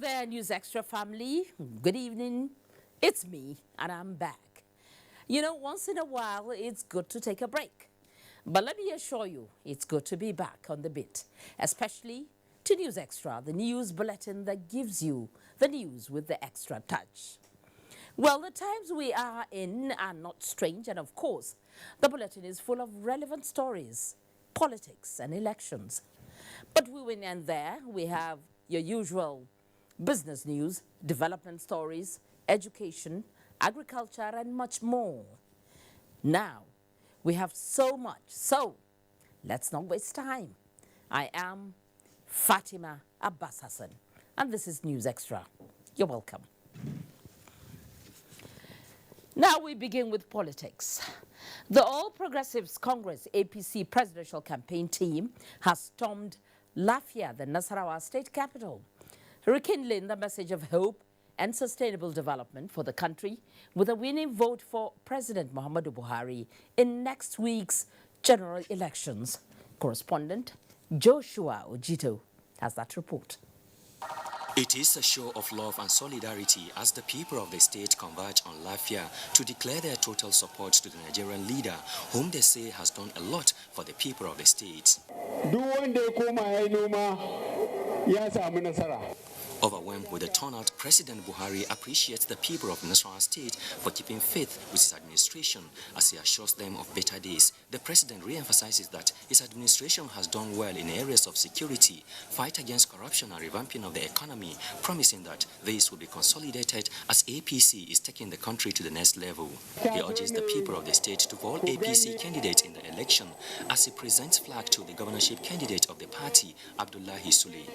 there, News Extra family. Good evening. It's me, and I'm back. You know, once in a while, it's good to take a break. But let me assure you, it's good to be back on the beat, especially to News Extra, the news bulletin that gives you the news with the extra touch. Well, the times we are in are not strange, and of course, the bulletin is full of relevant stories, politics, and elections. But we win, and there we have your usual business news, development stories, education, agriculture, and much more. Now, we have so much, so let's not waste time. I am Fatima Abbas Hassan, and this is News Extra. You're welcome. Now we begin with politics. The All Progressives Congress APC presidential campaign team has stormed Lafia, the Nasarawa state capital, rekindling the message of hope and sustainable development for the country with a winning vote for President Muhammadu Buhari in next week's general elections. Correspondent Joshua Ojito has that report. It is a show of love and solidarity as the people of the state converge on Lafia to declare their total support to the Nigerian leader, whom they say has done a lot for the people of the state. Overwhelmed with the turnout, President Buhari appreciates the people of Nasarawa State for keeping faith with his administration as he assures them of better days. The president re-emphasizes that his administration has done well in areas of security, fight against corruption and revamping of the economy, promising that this will be consolidated as APC is taking the country to the next level. He urges the people of the state to vote APC candidate in the election as he presents flag to the governorship candidate of the party, Abdullahi Sule.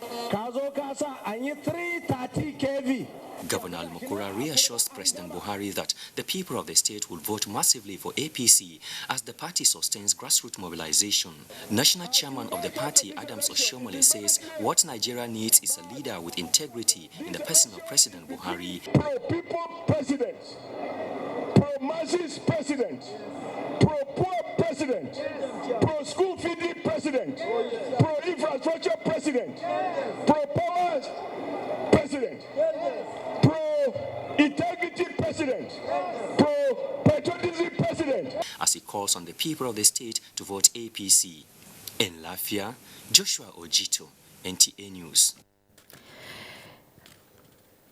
Governor Al-Mukura reassures President Buhari that the people of the state will vote massively for APC as the party sustains grassroots mobilization. National chairman of the party, Adams Oshiomhole, says what Nigeria needs is a leader with integrity in the person of President Buhari. Pro-people president, pro-masses president, pro-poor president, pro-school feeding president, pro-infrastructure president, pro-power president, pro-integrity president, pro-patriotism president. As he calls on the people of the state to vote APC. In Lafia, Joshua Ojito, NTA News.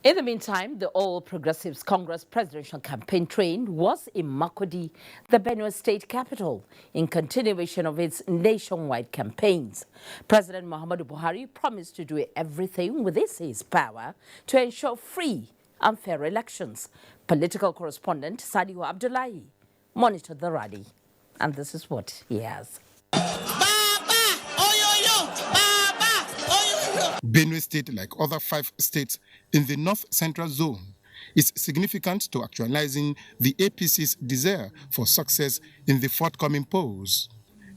In the meantime, the All Progressives Congress presidential campaign train was in Makurdi, the Benue state capital, in continuation of its nationwide campaigns. President Muhammadu Buhari promised to do everything within his power to ensure free and fair elections. Political correspondent Sadiu Abdullahi monitored the rally, and this is what he has. Benue State, like other 5 states in the North Central Zone, is significant to actualizing the APC's desire for success in the forthcoming polls.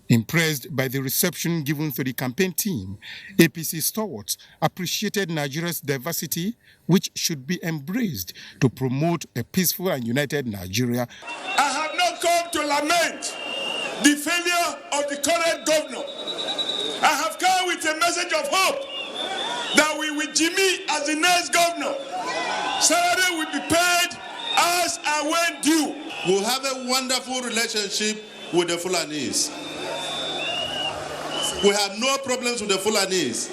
Impressed by the reception given to the campaign team, APC stalwarts appreciated Nigeria's diversity, which should be embraced to promote a peaceful and united Nigeria. I have not come to lament the failure of the current governor. I have come with a message of hope that we with Jimmy as the next governor, salary will be paid as and when due. We'll have a wonderful relationship with the Fulanese. We have no problems with the Fulanese.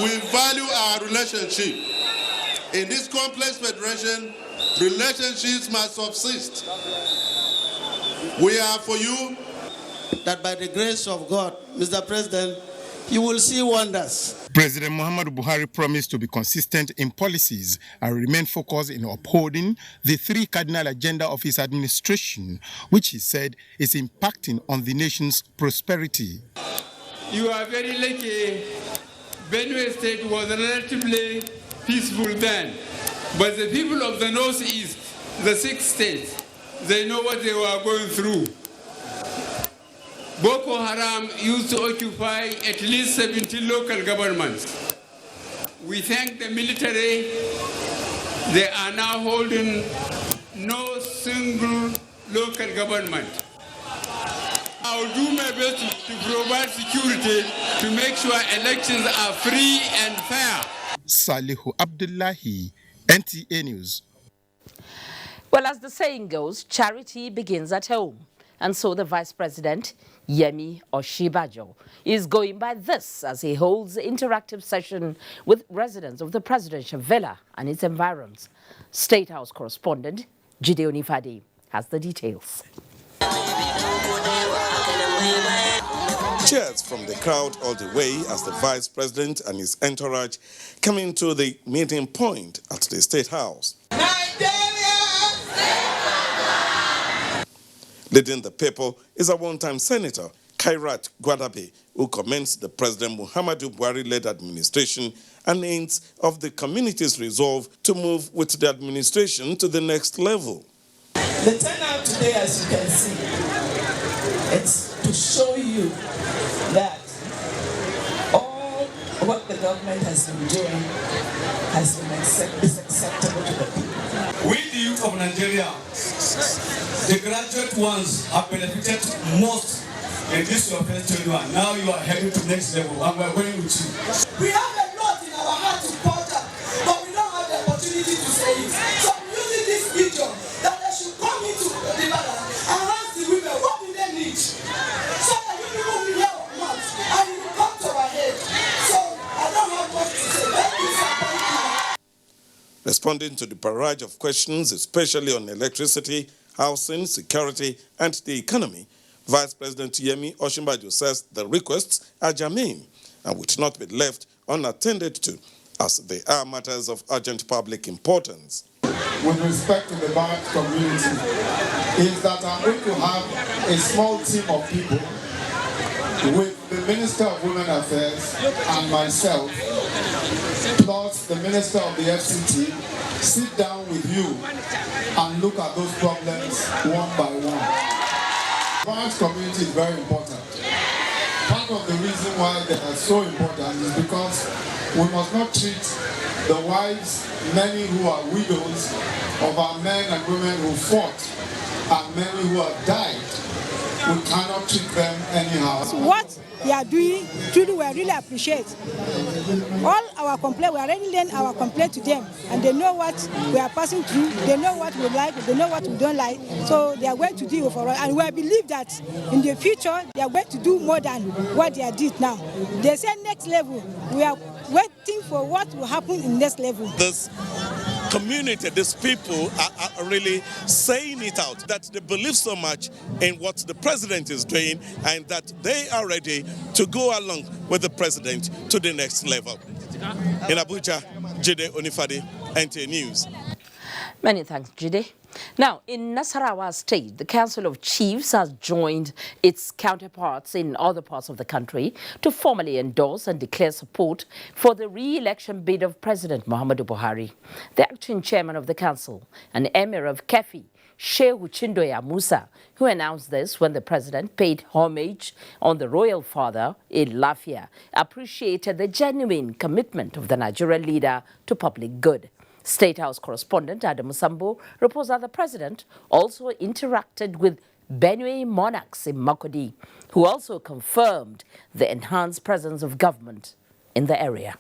We value our relationship. In this complex federation, relationships must subsist. We are for you. That by the grace of God, Mr. President, you will see wonders. President Muhammadu Buhari promised to be consistent in policies and remain focused in upholding the 3 cardinal agenda of his administration, which he said is impacting on the nation's prosperity. You are very lucky. Benue State was relatively peaceful then, but the people of the Northeast, the 6 states, they know what they were going through. Boko Haram used to occupy at least 17 local governments. We thank the military. They are now holding no single local government. I will do my best to provide security to make sure elections are free and fair. Salihu Abdullahi, NTA News. Well, as the saying goes, charity begins at home. And so the Vice President, Yemi Osinbajo, is going by this as he holds an interactive session with residents of the presidential villa and its environs. State House correspondent Jide Onifade has the details. Cheers from the crowd all the way as the Vice President and his entourage come into the meeting point at the State House. Leading the people is a one-time Senator, Kairat Gwadabe, who commends the President Muhammadu Buhari-led administration and hints of the community's resolve to move with the administration to the next level. The turnout today, as you can see, it's to show you that all what the government has been doing has been acceptable to the people. We, the youth of Nigeria, the graduate ones have benefited most in this your first tenure. Now you are heading to next level, and we are going with you. We have a lot in our heart to pour out, but we don't have the opportunity to say it. So I'm using this video that they should come into the villa and ask the women what do they need, so that you people will hear our mouth and it will come to our head. So I don't have much to say. Thank you so much. Responding to the barrage of questions, especially on electricity, housing, security, and the economy, Vice President Yemi Osinbajo says the requests are germane and would not be left unattended to, as they are matters of urgent public importance. With respect to the Barracks community, is that I'm going to have a small team of people with the Minister of Women Affairs and myself, plus the Minister of the FCT, sit down with you and look at those problems one by one. The Barracks community is very important. Part of the reason why they are so important is because we must not treat the wives, many who are widows, of our men and women who fought, and many who have died. We cannot treat them anyhow. What they are doing, truly we really appreciate. All our complaint, we already learned our complaint to them, and they know what we are passing through, they know what we like, they know what we don't like, so they are going to do for us. And we believe that in the future, they are going to do more than what they did now. They say next level, we are waiting for what will happen in next level. This community, these people are really saying it out, that they believe so much in what the president is doing and that they are ready to go along with the president to the next level. In Abuja, Jide Onifade, NTA News. Many thanks, Jide. Now, in Nasarawa State, the Council of Chiefs has joined its counterparts in other parts of the country to formally endorse and declare support for the re-election bid of President Muhammadu Buhari. The acting chairman of the council and emir of Kefi, Shehu Chindoya Musa, who announced this when the president paid homage on the royal father in Lafia, appreciated the genuine commitment of the Nigerian leader to public good. State House correspondent Adam Sambo reports that the president also interacted with Benue monarchs in Makurdi, who also confirmed the enhanced presence of government in the area.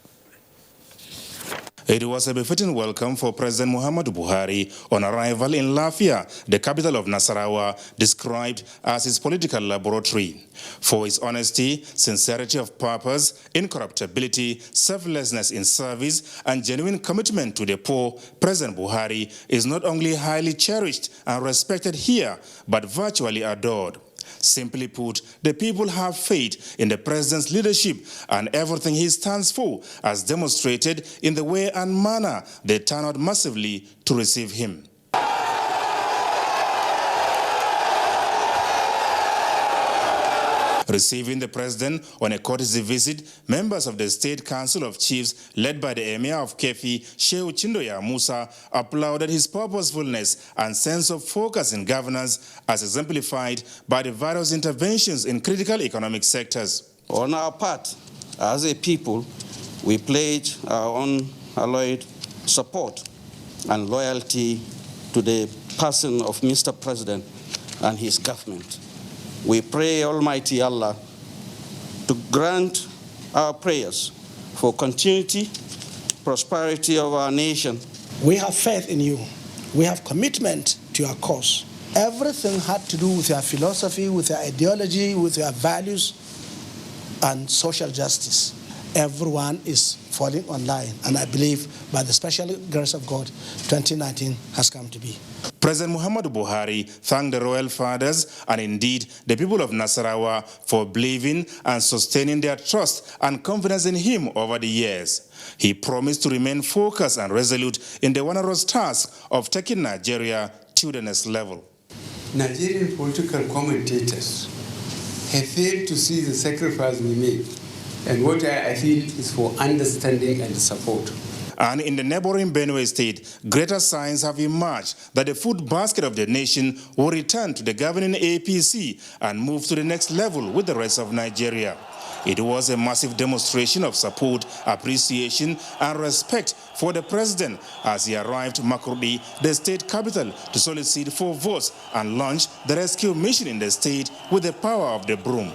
It was a befitting welcome for President Muhammadu Buhari on arrival in Lafia, the capital of Nasarawa, described as his political laboratory. For his honesty, sincerity of purpose, incorruptibility, selflessness in service, and genuine commitment to the poor, President Buhari is not only highly cherished and respected here, but virtually adored. Simply put, the people have faith in the president's leadership and everything he stands for, as demonstrated in the way and manner they turn out massively to receive him. Receiving the president on a courtesy visit, members of the State Council of Chiefs, led by the Emir of Kefi, Shehu Chindoya Musa, applauded his purposefulness and sense of focus in governance as exemplified by the various interventions in critical economic sectors. On our part, as a people, we pledge our unalloyed support and loyalty to the person of Mr. President and his government. We pray Almighty Allah to grant our prayers for continuity prosperity of our nation. We have faith in you. We have commitment to your cause. Everything had to do with your philosophy, with your ideology, with your values, and social justice. Everyone is falling online, and I believe by the special grace of God, 2019 has come to be. President Muhammadu Buhari thanked the royal fathers and indeed the people of Nasarawa for believing and sustaining their trust and confidence in him over the years. He promised to remain focused and resolute in the onerous task of taking Nigeria to the next level. Nigerian political commentators have failed to see the sacrifice we made, and what I feel is for understanding and support. And in the neighboring Benue State, greater signs have emerged that the food basket of the nation will return to the governing APC and move to the next level with the rest of Nigeria. It was a massive demonstration of support, appreciation, and respect for the president as he arrived Makurdi, the state capital, to solicit for votes and launch the rescue mission in the state with the power of the broom.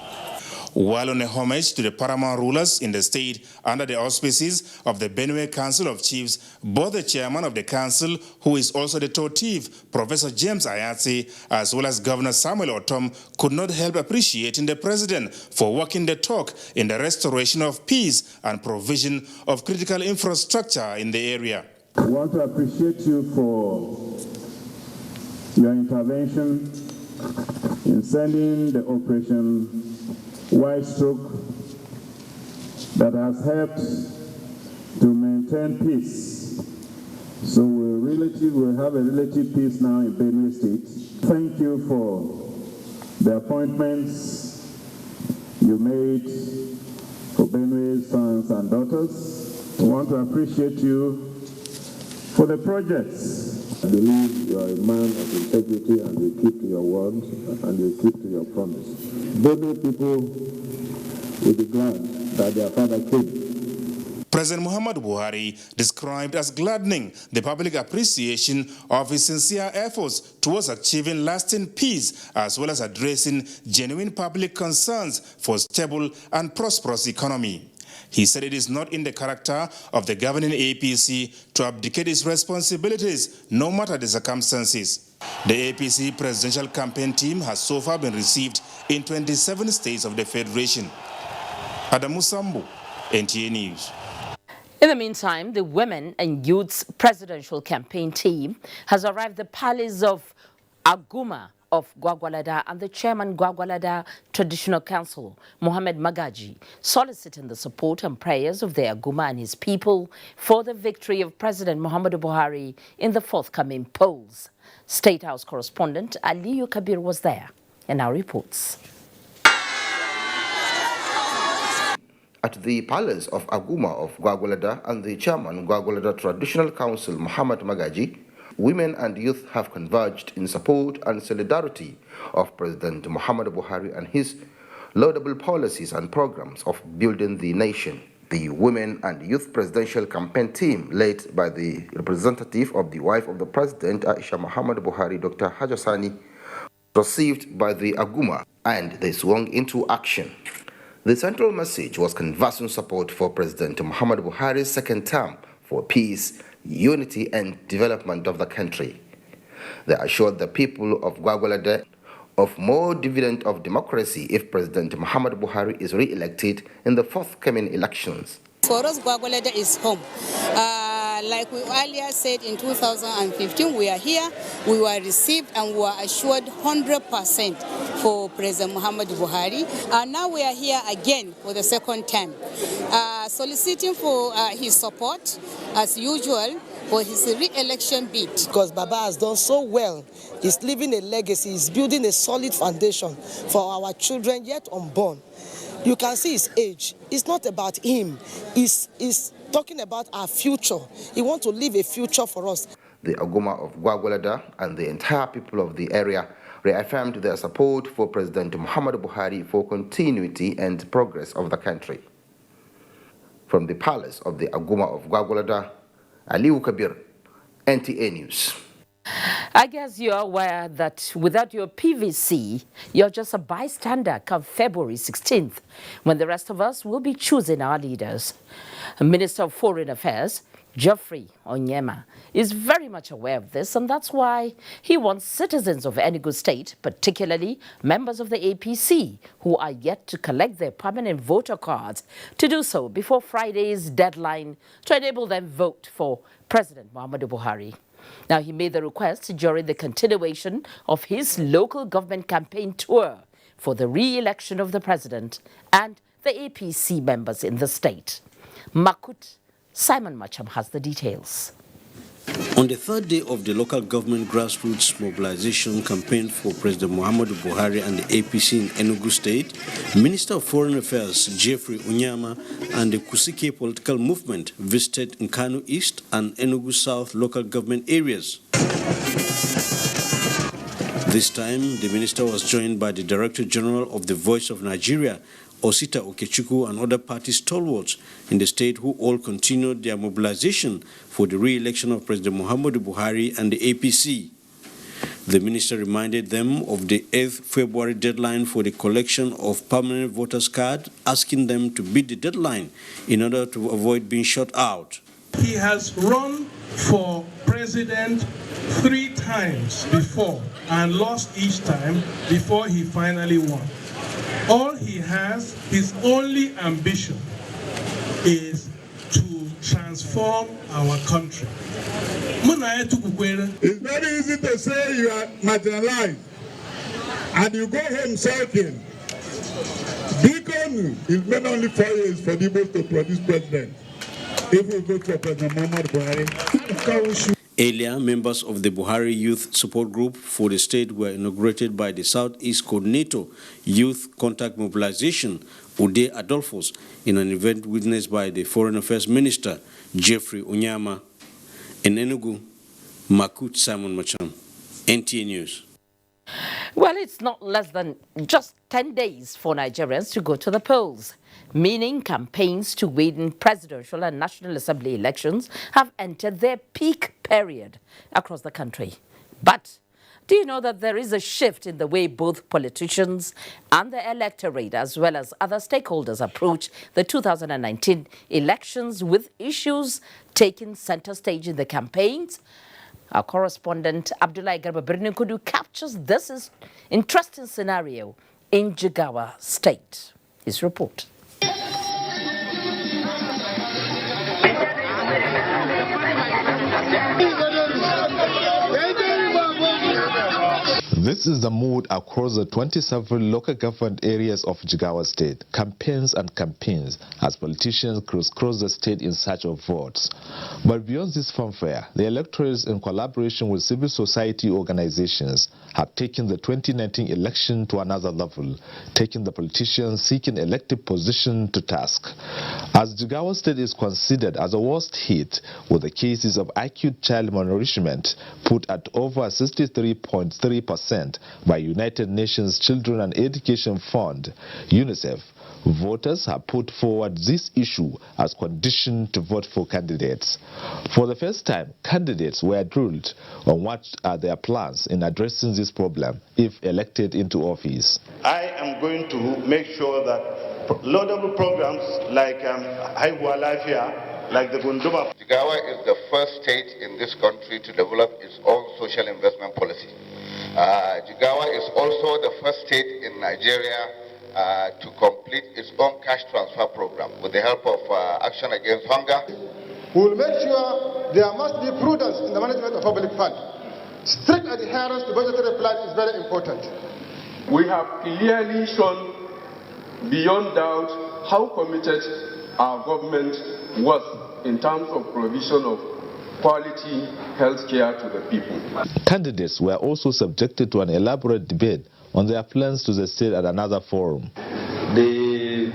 While on a homage to the paramount rulers in the state under the auspices of the Benue Council of Chiefs, both the chairman of the council, who is also the Totif, Professor James Ayatse, as well as Governor Samuel Otom, could not help appreciating the president for walking the talk in the restoration of peace and provision of critical infrastructure in the area. I want to appreciate you for your intervention in sending the operation White Stroke that has helped to maintain peace. So we have a relative peace now in Benue State. Thank you for the appointments you made for Benue's sons and daughters. I want to appreciate you for the projects. I believe you are a man of integrity and you keep to your word and you keep to your promise. Benue people will be glad that their father came. President Muhammadu Buhari described as gladdening the public appreciation of his sincere efforts towards achieving lasting peace as well as addressing genuine public concerns for stable and prosperous economy. He said it is not in the character of the governing APC to abdicate its responsibilities, no matter the circumstances. The APC presidential campaign team has so far been received in 27 states of the Federation. Adamu Sambu, NTA News. In the meantime, the Women and Youth's presidential campaign team has arrived at the palace of Aguma of Gwagwalada and the chairman Gwagwalada Traditional Council, Mohammed Magaji, soliciting the support and prayers of the Aguma and his people for the victory of President Muhammadu Buhari in the forthcoming polls. State House correspondent Aliyu Kabir was there and now reports. At the palace of Aguma of Gwagwalada and the chairman Gwagwalada Traditional Council, Mohammed Magaji, women and youth have converged in support and solidarity of President Muhammadu Buhari and his laudable policies and programs of building the nation. The Women and Youth Presidential Campaign team, led by the representative of the wife of the President, Aisha Muhammadu Buhari, Dr. Hajasani, received by the Aguma, and they swung into action. The central message was canvassing support for President Muhammadu Buhari's second term for peace, unity and development of the country. They assured the people of Gwagwalada of more dividend of democracy if President Muhammadu Buhari is re-elected in the forthcoming elections. For us, Gwagwalada is home. Like we earlier said, in 2015, we are here, we were received and we were assured 100% for President Muhammadu Buhari. And now we are here again for the second time, soliciting for his support, as usual, for his re-election bid. Because Baba has done so well. He's leaving a legacy, he's building a solid foundation for our children yet unborn. You can see his age. It's not about him. He's talking about our future. He wants to leave a future for us. The Aguma of Gwagwalada and the entire people of the area reaffirmed their support for President Muhammadu Buhari for continuity and progress of the country. From the palace of the Aguma of Gwagwalada, Aliyu Kabir, NTA News. I guess you're aware that without your PVC, you're just a bystander come February 16th, when the rest of us will be choosing our leaders. Minister of Foreign Affairs, Geoffrey Onyema is very much aware of this, and that's why he wants citizens of Enugu State, particularly members of the APC, who are yet to collect their permanent voter cards, to do so before Friday's deadline to enable them vote for President Muhammadu Buhari. Now, he made the request during the continuation of his local government campaign tour for the re-election of the president and the APC members in the state. Makut Simon Macham has the details. On the third day of the local government grassroots mobilization campaign for President Muhammadu Buhari and the APC in Enugu State, Minister of Foreign Affairs Geoffrey Onyema and the Kusike political movement visited Nkanu East and Enugu South local government areas. This time, the minister was joined by the Director General of the Voice of Nigeria, Osita Okechukwu, and other party stalwarts in the state who all continued their mobilization for the re-election of President Muhammadu Buhari and the APC. The minister reminded them of the 8th February deadline for the collection of permanent voters' cards, asking them to beat the deadline in order to avoid being shut out. He has run for president 3 times before and lost each time before he finally won. All he has, his only ambition, is to transform our country. It's very easy to say you are marginalized and you go home sulking. Bikonu is made only 4 years for the Igbo to produce president. If we vote for President Muhammadu Buhari. Earlier, members of the Buhari Youth Support Group for the state were inaugurated by the Southeast Coordinator Youth Contact Mobilization, Ude Adolphus, in an event witnessed by the Foreign Affairs Minister, Geoffrey Onyema. In Enugu, Makut Simon Macham, NTA News. Well, it's not less than just 10 days for Nigerians to go to the polls, meaning campaigns to win presidential and National Assembly elections have entered their peak period across the country. But do you know that there is a shift in the way both politicians and the electorate, as well as other stakeholders, approach the 2019 elections, with issues taking center stage in the campaigns? Our correspondent Abdullahi Garba Birninkudu captures this interesting scenario in Jigawa State. His report. This is the mood across the 27 local government areas of Jigawa State. Campaigns and campaigns as politicians crisscross the state in search of votes. But beyond this fanfare, the electorates, in collaboration with civil society organizations, have taken the 2019 election to another level, taking the politicians seeking elective position to task. As Jigawa State is considered as the worst hit, with the cases of acute child malnourishment put at over 63.3% by United Nations Children and Education Fund, UNICEF, voters have put forward this issue as condition to vote for candidates. For the first time, candidates were drilled on what are their plans in addressing this problem if elected into office. I am going to make sure that laudable programs like Haihua Life here, like the Gunduma. Jigawa is the first state in this country to develop its own social investment policy. Jigawa is also the first state in Nigeria to complete its own cash transfer program with the help of Action Against Hunger. We will make sure there must be prudence in the management of public funds. Strict adherence to budgetary plan is very important. We have clearly shown beyond doubt how committed our government was in terms of provision of quality health care to the people. Candidates were also subjected to an elaborate debate on their plans to the state at another forum. The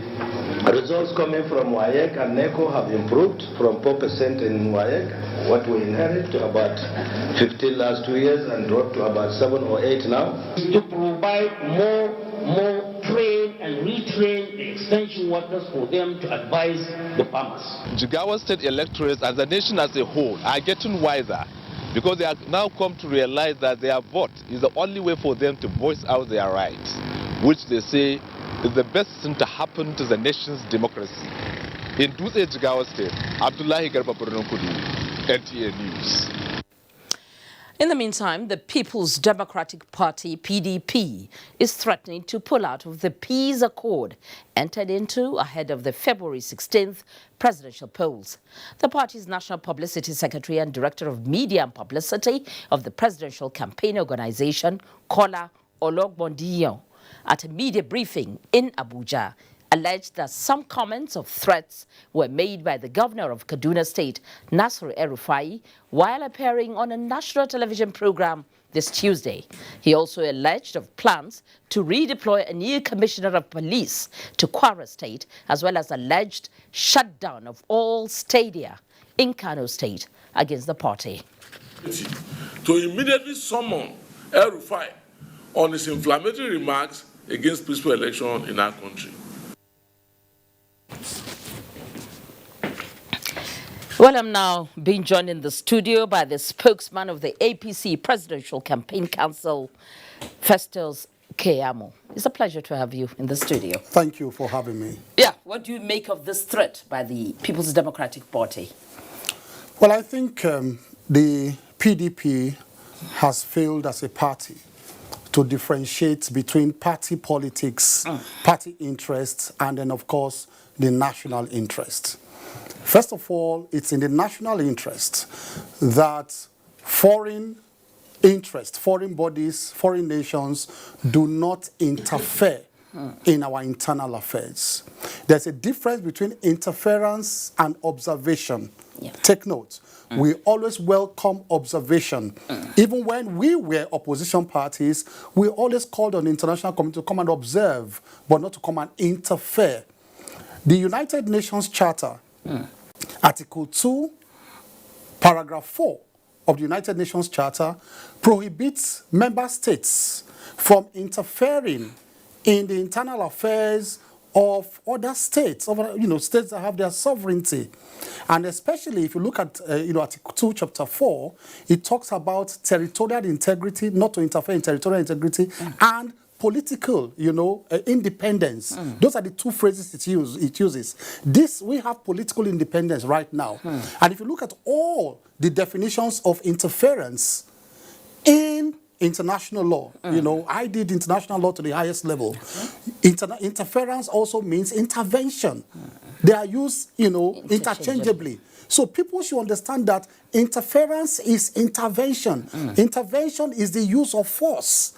results coming from WAEC and NECO have improved from 4% in WAEC, what we inherited, to about 15 last 2 years and dropped to about 7 or 8 now. To provide more train and retrain the extension workers for them to advise the farmers. Jigawa State electorates and the nation as a whole are getting wiser because they have now come to realize that their vote is the only way for them to voice out their rights, which they say is the best thing to happen to the nation's democracy. in Dutse Jigawa State, Abdullahi Garba Kudu, NTA News. In the meantime, the People's Democratic Party, PDP, is threatening to pull out of the peace accord entered into ahead of the February 16th presidential polls. The party's National Publicity Secretary and Director of Media and Publicity of the Presidential Campaign Organization, Kola Ologbondiyan, at a media briefing in Abuja, alleged that some comments of threats were made by the governor of Kaduna State, Nasir El-Rufai, while appearing on a national television program this Tuesday. He also alleged of plans to redeploy a new commissioner of police to Kwara State, as well as alleged shutdown of all stadia in Kano State against the party. To immediately summon El-Rufai on his inflammatory remarks against peaceful election in our country. Well, I'm now being joined in the studio by the spokesman of the APC Presidential Campaign Council, Festus Keyamo. It's a pleasure to have you in the studio. Thank you for having me. Yeah, what do you make of this threat by the People's Democratic Party? Well, I think the PDP has failed as a party to differentiate between party politics, party interests, and then, of course, the national interest. First of all, it's in the national interest that foreign interests, foreign bodies, foreign nations do not interfere in our internal affairs. There's a difference between interference and observation. Yeah. Take note. We always welcome observation. Even when we were opposition parties, we always called on the international community to come and observe, but not to come and interfere. The United Nations Charter, Article 2, Paragraph 4 of the United Nations Charter prohibits member states from interfering in the internal affairs of other states, of, states that have their sovereignty. And especially if you look at Article 2, Chapter 4, it talks about territorial integrity, not to interfere in territorial integrity, and political, independence. Those are the two phrases it uses. We have political independence right now. And if you look at all the definitions of interference in international law, I did international law to the highest level. Interference also means intervention. They are used, interchangeably. So people should understand that interference is intervention. Intervention is the use of force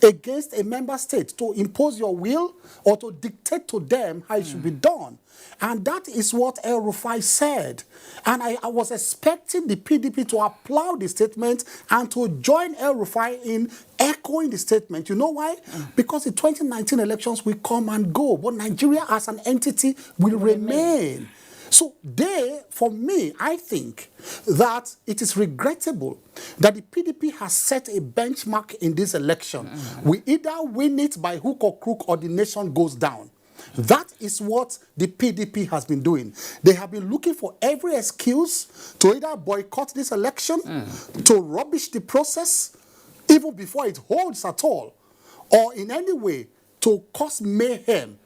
against a member state to impose your will or to dictate to them how it should be done. And that is what El-Rufai said. And I was expecting the PDP to applaud the statement and to join El-Rufai in echoing the statement. You know why? Because the 2019 elections will come and go, but Nigeria as an entity will remain. So for me, I think that it is regrettable that the PDP has set a benchmark in this election. We either win it by hook or crook or the nation goes down. That is what the PDP has been doing. They have been looking for every excuse to either boycott this election, to rubbish the process, even before it holds at all, or in any way to cause mayhem.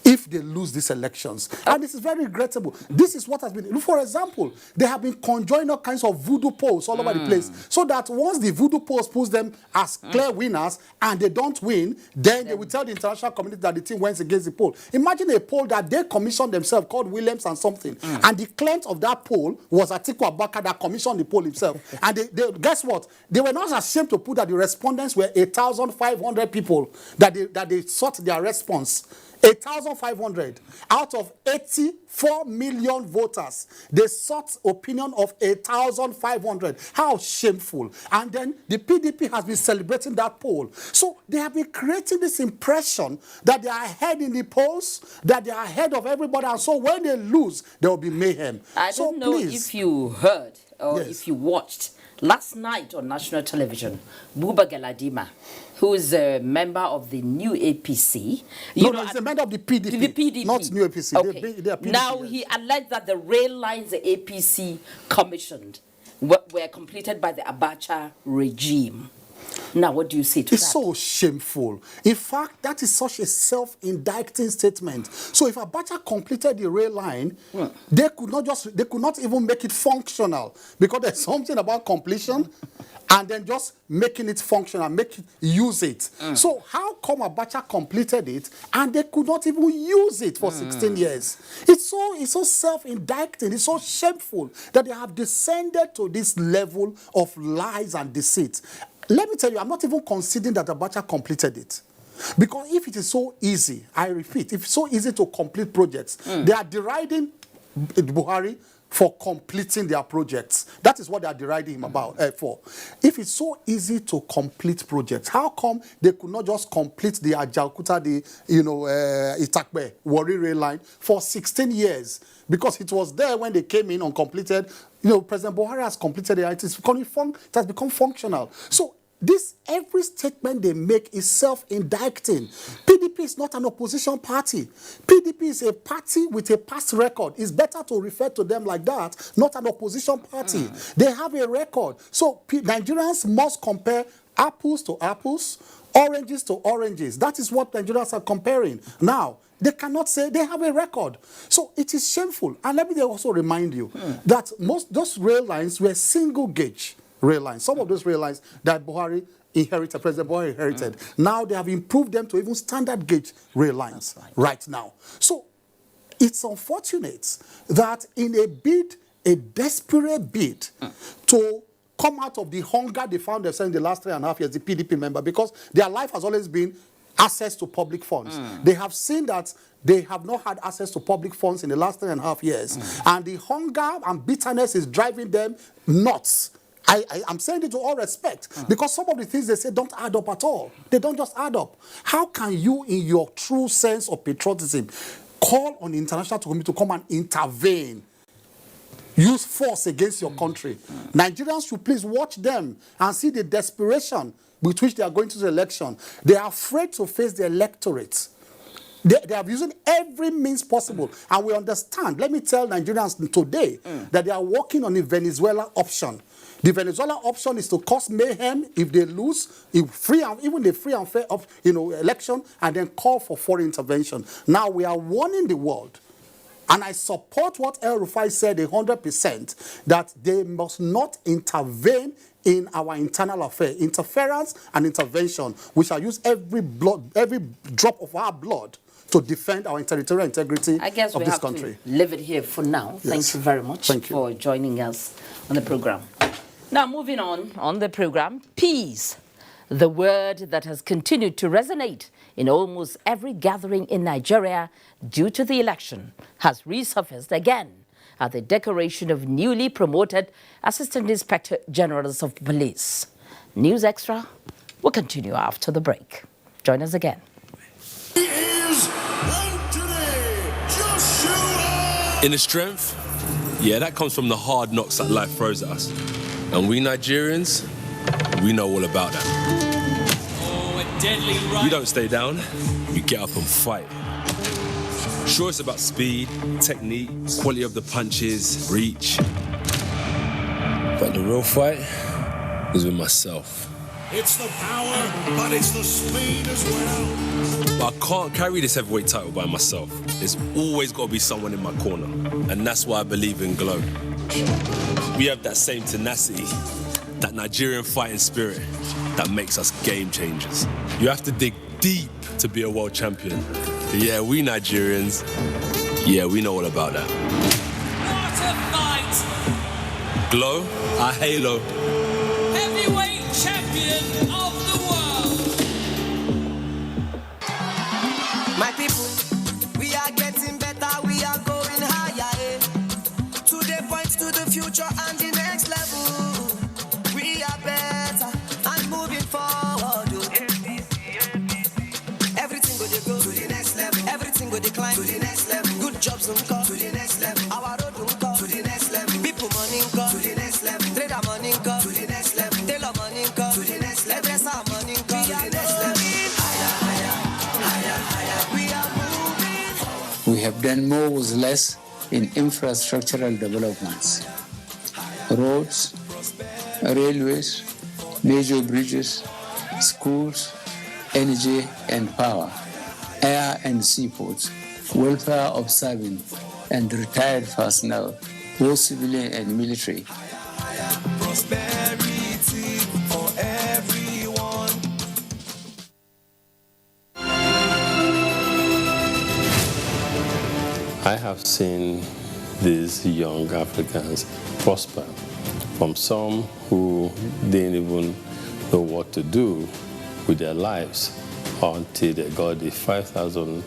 If they lose these elections. And this is very regrettable. This is what has been, for example, they have been conjoining all kinds of voodoo polls all over the place, so that once the voodoo polls puts them as clear winners and they don't win, then they will tell the international community that the team wins against the poll. Imagine a poll that they commissioned themselves called Williams and something, and the client of that poll was Atiku Abubakar that commissioned the poll himself. And they guess what? They were not ashamed to put that the respondents were 8,500 people that they sought their response. 8,500 out of 84 million voters. They sought opinion of 8,500. How shameful. And then the PDP has been celebrating that poll. So they have been creating this impression that they are ahead in the polls, that they are ahead of everybody. And so when they lose, there will be mayhem. I don't know if you heard or if you watched last night on national television, Buba Galadima, who is a member of the new APC. No, he's a member of the PDP. The PDP. Not new APC. Okay. They are PDP, now, he alleged that the rail lines the APC commissioned were completed by the Abacha regime. Now, what do you say to it's that? so shameful. In fact, that is such a self-indicting statement. So if Abacha completed the rail line, they could not even make it functional, because there's something about completion and then just making it functional, use it. So how come Abacha completed it and they could not even use it for 16 years? It's so self-indicting, it's so shameful that they have descended to this level of lies and deceit. Let me tell you, I'm not even considering that Abacha completed it. Because if it is so easy, I repeat, if it's so easy to complete projects, they are deriding Buhari for completing their projects. That is what they are deriding him for. If it's so easy to complete projects, how come they could not just complete the Ajaokuta, Itakbe, Warri rail line for 16 years? Because it was there when they came in uncompleted. President Buhari has completed it. It has become functional. So every statement they make is self-indicting. PDP is not an opposition party. PDP is a party with a past record. It's better to refer to them like that, not an opposition party. They have a record. So Nigerians must compare apples to apples, oranges to oranges. That is what Nigerians are comparing. Now, they cannot say they have a record. So it is shameful. And let me also remind you that those rail lines were single gauge rail lines. Some of those rail lines that President Buhari inherited. Now they have improved them to even standard gauge rail lines right now. So it's unfortunate that in a desperate bid to come out of the hunger they found themselves in the last 3.5 years, the PDP member, because their life has always been access to public funds. They have seen that they have not had access to public funds in the last 3.5 years. And the hunger and bitterness is driving them nuts. I'm saying it to all respect, because some of the things they say don't add up at all. They don't just add up. How can you, in your true sense of patriotism, call on the international community to come and intervene, use force against your country? Nigerians should please watch them and see the desperation with which they are going to the election. They are afraid to face the electorate. They are using every means possible. And we understand. Let me tell Nigerians today that they are working on the Venezuela option. The Venezuela option is to cause mayhem if they lose, even the free and fair election, and then call for foreign intervention. Now we are warning the world, and I support what El Rufai said 100%, that they must not intervene in our internal affairs. Interference and intervention, we shall use every drop of our blood to defend our territorial integrity of this country. I guess we have to leave it here for now. Yes. Thank you very much for joining us on the program. Now, moving on the program, peace, the word that has continued to resonate in almost every gathering in Nigeria due to the election, has resurfaced again at the decoration of newly promoted Assistant Inspector Generals of Police. News Extra will continue after the break. Join us again. Inner strength, that comes from the hard knocks that life throws at us. And we Nigerians, we know all about that. Oh, a deadly right. We don't stay down, we get up and fight. Sure, it's about speed, technique, quality of the punches, reach. But the real fight is with myself. It's the power, but it's the speed as well. But I can't carry this heavyweight title by myself. There's always got to be someone in my corner. And that's why I believe in Glow. We have that same tenacity, that Nigerian fighting spirit that makes us game changers. You have to dig deep to be a world champion. But yeah, we Nigerians, we know all about that. What a fight! Glow, our halo. Heavyweight champion of the world. My people, we are getting better, we are going higher. Today points to the future and the next level. We are better and moving forward. Everything go to the next level. Everything go decline to the next level. Good jobs don't come to the next level. Our road don't come to the next level. People money come to the next level. Trader money come to the next level. Tailor money come to the next level. Dresser money come to the next level. Higher, higher, higher, higher. We are moving. We have done more with less in infrastructural developments, roads, railways, major bridges, schools, energy and power, air and seaports, welfare of serving and retired personnel, both civilian and military. Prosperity for everyone. I have seen these young Africans prosper, from some who didn't even know what to do with their lives until they got the $5,000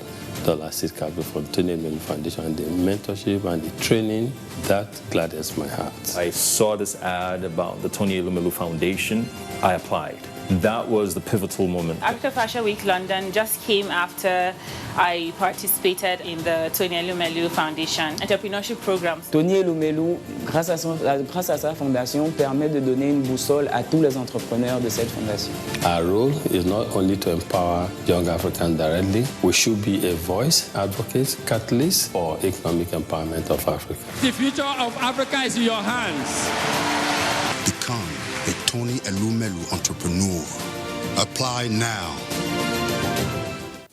seed capital from Tony Elumelu Foundation, and the mentorship and the training. That gladdens my heart. I saw this ad about the Tony Elumelu Foundation. I applied. That was the pivotal moment. Africa Fashion Week London just came after I participated in the Tony Elumelu Foundation entrepreneurship programs. Tony Elumelu, grâce à sa fondation, permet de donner une boussole à tous les entrepreneurs de cette fondation. Our role is not only to empower young Africans directly, we should be a voice, advocate, catalyst for economic empowerment of Africa. The future of Africa is in your hands. Become a Tony Elumelu entrepreneur. Apply now.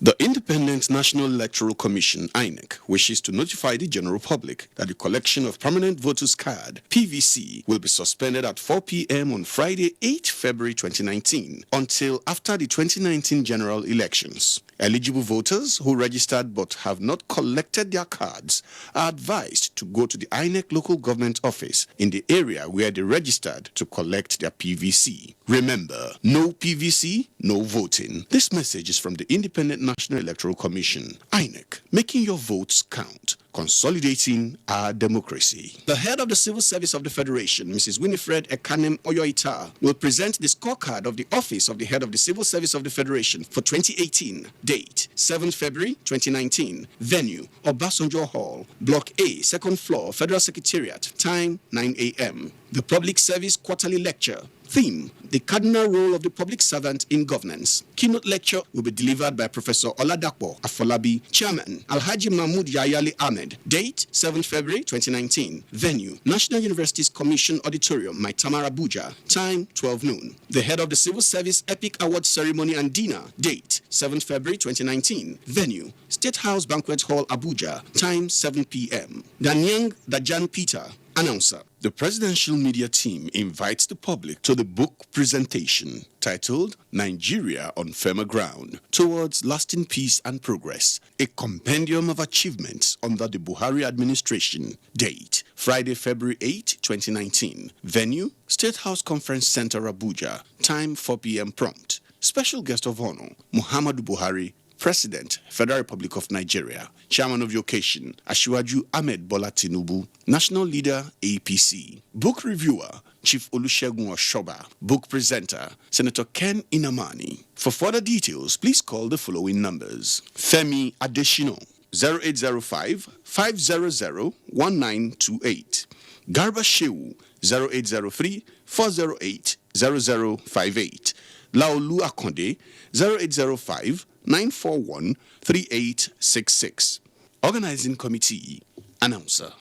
The Independent National Electoral Commission, INEC, wishes to notify the general public that the collection of Permanent Voters Card, PVC, will be suspended at 4 p.m. on Friday, 8 February 2019, until after the 2019 general elections. Eligible voters who registered but have not collected their cards are advised to go to the INEC local government office in the area where they registered to collect their PVC. Remember, no PVC, no voting. This message is from the Independent National Electoral Commission, INEC, making your votes count, consolidating our democracy. The head of the Civil Service of the Federation, Mrs. Winifred Ekanem Oyoita, will present the scorecard of the Office of the Head of the Civil Service of the Federation for 2018. Date, 7 February 2019. Venue, Obasanjo Hall, Block A, 2nd floor, Federal Secretariat. Time, 9 a.m. The Public Service Quarterly Lecture. Theme, the cardinal role of the public servant in governance. Keynote lecture will be delivered by Professor Oladapo Afolabi, Chairman, Alhaji Mahmoud Yayali Ahmed. Date, 7 February 2019. Venue, National Universities Commission Auditorium, Maitama, Abuja. Time, 12 noon. The head of the Civil Service Epic Award Ceremony and Dinner. Date, 7 February 2019. Venue, State House Banquet Hall, Abuja. Time, 7 p.m. Danyang Dajan Peter, announcer. The presidential media team invites the public to the book presentation titled Nigeria on Firmer Ground Towards Lasting Peace and Progress, a compendium of achievements under the Buhari administration. Date, Friday, February 8, 2019. Venue, State House Conference Center, Abuja. Time, 4 p.m. prompt. Special guest of honor, Muhammadu Buhari, President, Federal Republic of Nigeria. Chairman of the occasion, Asiwaju Ahmed Bola Tinubu. National Leader, APC. Book reviewer, Chief Olusegun Oshoba. Book presenter, Senator Ken Inamani. For further details, please call the following numbers. Femi Adeshino, 0805-500-1928. Garba Shehu, 0803-408-0058. Laolu Akonde, 0805-941-3866. Organizing Committee, Announcer.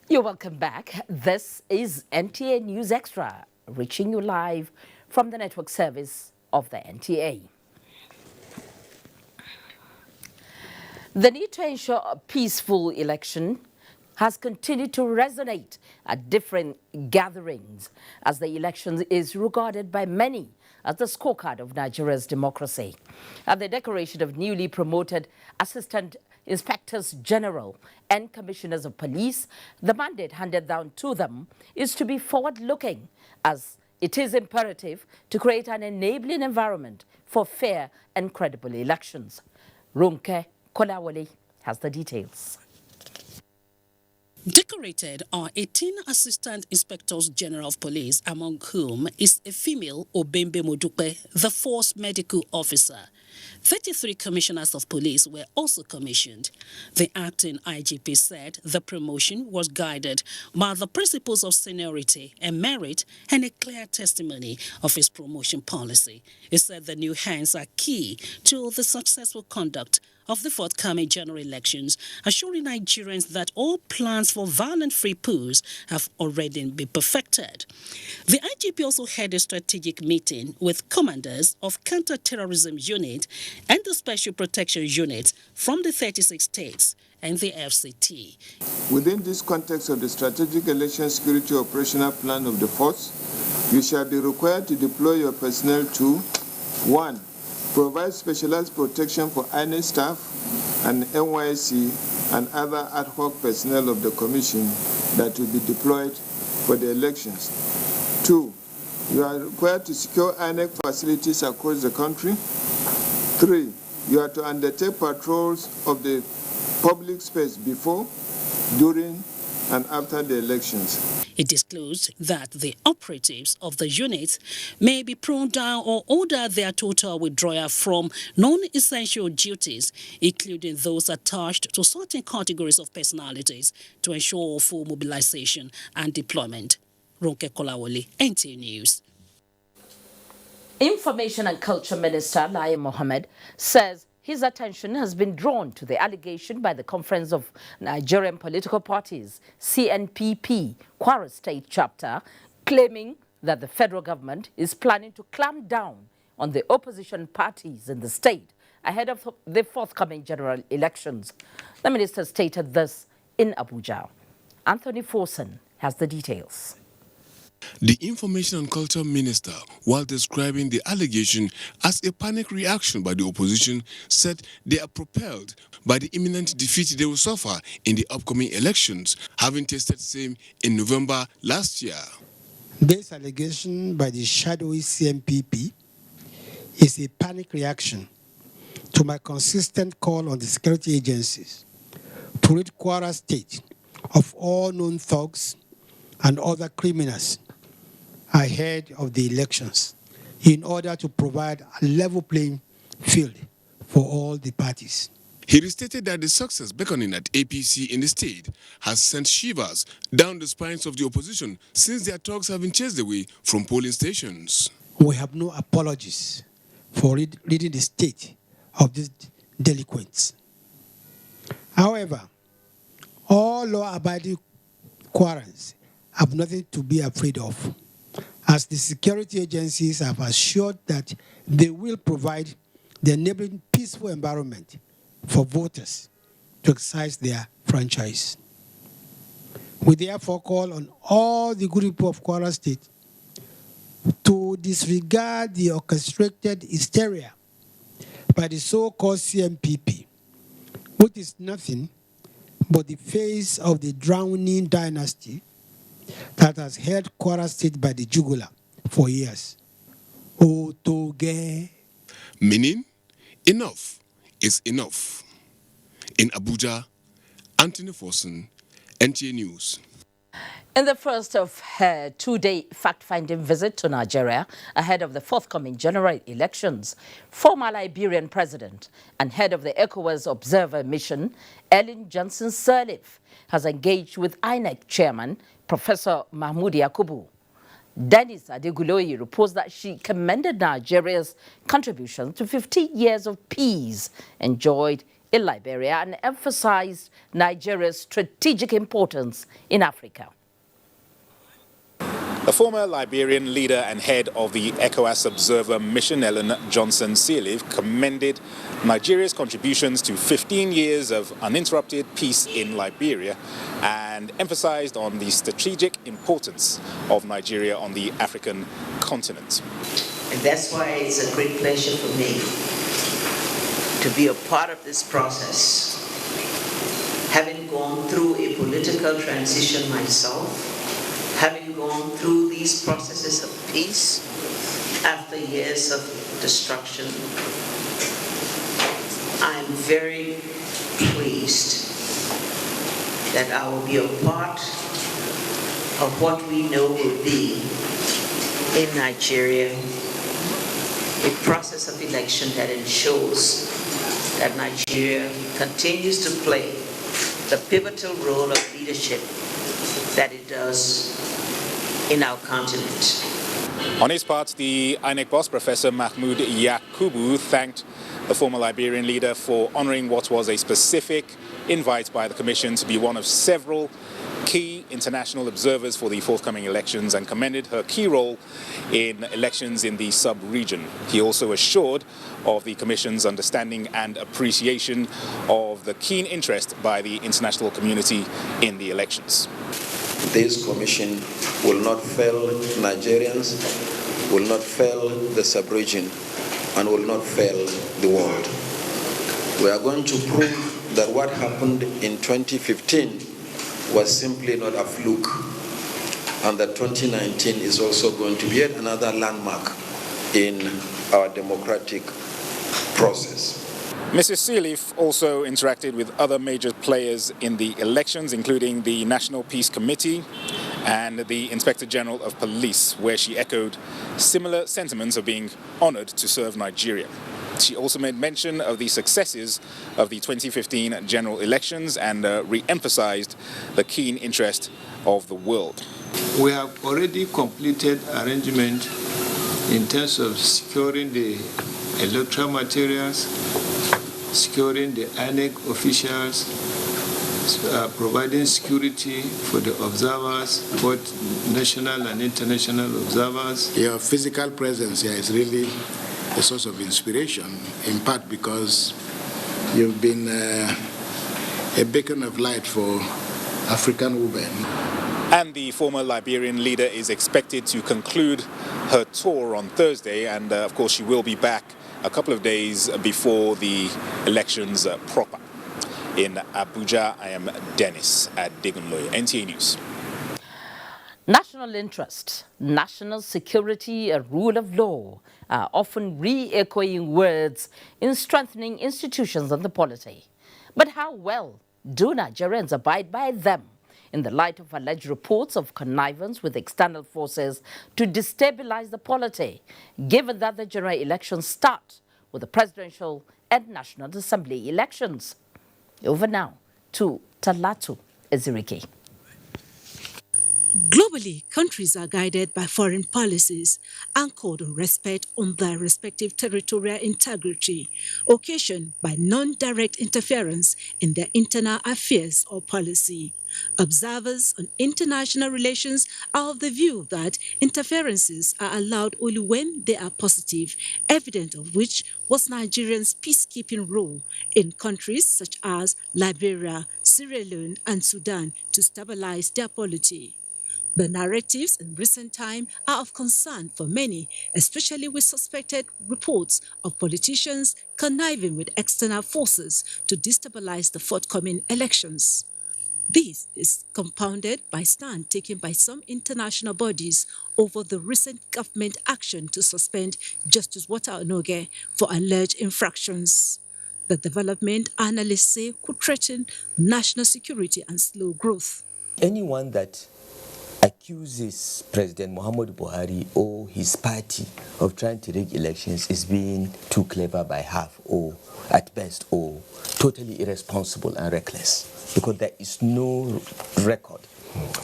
You're welcome back. This is NTA News Extra, reaching you live from the network service of the NTA. The need to ensure a peaceful election has continued to resonate at different gatherings, as the election is regarded by many as the scorecard of Nigeria's democracy. At the decoration of newly promoted Assistant Inspectors General and Commissioners of Police, the mandate handed down to them is to be forward-looking, as it is imperative to create an enabling environment for fair and credible elections. Runke Kolawole has the details. Decorated are 18 Assistant Inspectors General of Police, among whom is a female Obembe Modupe, the Force Medical Officer. 33 Commissioners of Police were also commissioned. The acting IGP said the promotion was guided by the principles of seniority and merit and a clear testimony of his promotion policy. He said the new hands are key to the successful conduct of the forthcoming general elections, assuring Nigerians that all plans for violent-free polls have already been perfected. The IGP also held a strategic meeting with commanders of counter-terrorism unit and the special protection unit from the 36 states and the FCT. Within this context of the strategic election security operational plan of the force, you shall be required to deploy your personnel to 1. Provide specialized protection for INEC staff and NYSC and other ad hoc personnel of the Commission that will be deployed for the elections. 2. You are required to secure INEC facilities across the country. 3. You are to undertake patrols of the public space before, during, and after the elections. It disclosed that the operatives of the unit may be prone down or order their total withdrawal from non-essential duties, including those attached to certain categories of personalities, to ensure full mobilization and deployment. Ronke Kolawole, NTA News. Information and Culture Minister Lai Mohammed says his attention has been drawn to the allegation by the Conference of Nigerian Political Parties, CNPP, Kwara State Chapter, claiming that the federal government is planning to clamp down on the opposition parties in the state ahead of the forthcoming general elections. The minister stated this in Abuja. Anthony Forson has the details. The Information and Culture Minister, while describing the allegation as a panic reaction by the opposition, said they are propelled by the imminent defeat they will suffer in the upcoming elections, having tasted same in November last year. This allegation by the shadowy CNPP is a panic reaction to my consistent call on the security agencies to rid Kwara State of all known thugs and other criminals ahead of the elections in order to provide a level playing field for all the parties. He restated that the success beckoning at APC in the state has sent shivers down the spines of the opposition since their talks have been chased away from polling stations. We have no apologies for ridding the state of these delinquents. However, all law-abiding Kwarans have nothing to be afraid of, as the security agencies have assured that they will provide the enabling peaceful environment for voters to exercise their franchise. We therefore call on all the good people of Kwara State to disregard the orchestrated hysteria by the so-called CNPP, which is nothing but the face of the drowning dynasty that has held Kwara State by the jugular for years. Meaning, enough is enough. In Abuja, Anthony Forson, NTA News. In the first of her two-day fact-finding visit to Nigeria ahead of the forthcoming general elections, former Liberian president and head of the ECOWAS Observer Mission, Ellen Johnson Sirleaf, has engaged with INEC chairman, Professor Mahmoud Yakubu. Dennis Adeguloyi reports that she commended Nigeria's contribution to 50 years of peace enjoyed in Liberia and emphasized Nigeria's strategic importance in Africa. The former Liberian leader and head of the ECOWAS Observer Mission, Ellen Johnson Sirleaf, commended Nigeria's contributions to 15 years of uninterrupted peace in Liberia and emphasized on the strategic importance of Nigeria on the African continent. And that's why it's a great pleasure for me to be a part of this process. Having gone through a political transition myself, having gone through these processes of peace after years of destruction, I'm very pleased that I will be a part of what we know will be in Nigeria a process of election that ensures that Nigeria continues to play the pivotal role of leadership that it does in our continent. On his part, the INEC boss, Professor Mahmoud Yakubu, thanked the former Liberian leader for honoring what was a specific invite by the Commission to be one of several key international observers for the forthcoming elections and commended her key role in elections in the sub-region. He also assured of the Commission's understanding and appreciation of the keen interest by the international community in the elections. This commission will not fail Nigerians, will not fail the sub-region, and will not fail the world. We are going to prove that what happened in 2015 was simply not a fluke, and that 2019 is also going to be yet another landmark in our democratic process. Mrs. Sirleaf also interacted with other major players in the elections, including the National Peace Committee and the Inspector General of Police, where she echoed similar sentiments of being honored to serve Nigeria. She also made mention of the successes of the 2015 general elections and re-emphasized the keen interest of the world. We have already completed arrangement in terms of securing the electoral materials, securing the INEC officials, providing security for the observers, both national and international observers. Your physical presence here is really a source of inspiration, in part because you've been a beacon of light for African women. And the former Liberian leader is expected to conclude her tour on Thursday, and of course she will be back a couple of days before the elections proper. In Abuja, I am Dennis at Digunloy, NTA News. National interest, national security, a rule of law are often re-echoing words in strengthening institutions and the polity. But how well do Nigerians abide by them in the light of alleged reports of connivance with external forces to destabilize the polity, given that the general elections start with the presidential and National Assembly elections? Over now to Talatu Ezirike. Globally, countries are guided by foreign policies anchored on respect on their respective territorial integrity, occasioned by non-direct interference in their internal affairs or policy. Observers on international relations are of the view that interferences are allowed only when they are positive, evident of which was Nigeria's peacekeeping role in countries such as Liberia, Sierra Leone, and Sudan to stabilize their polity. The narratives in recent time are of concern for many, especially with suspected reports of politicians conniving with external forces to destabilize the forthcoming elections. This is compounded by stand taken by some international bodies over the recent government action to suspend Justice Walter Onoge for alleged infractions. The development, analysts say, could threaten national security and slow growth. Anyone that accuses President Muhammadu Buhari or his party of trying to rig elections is being too clever by half, or at best, or totally irresponsible and reckless, because there is no record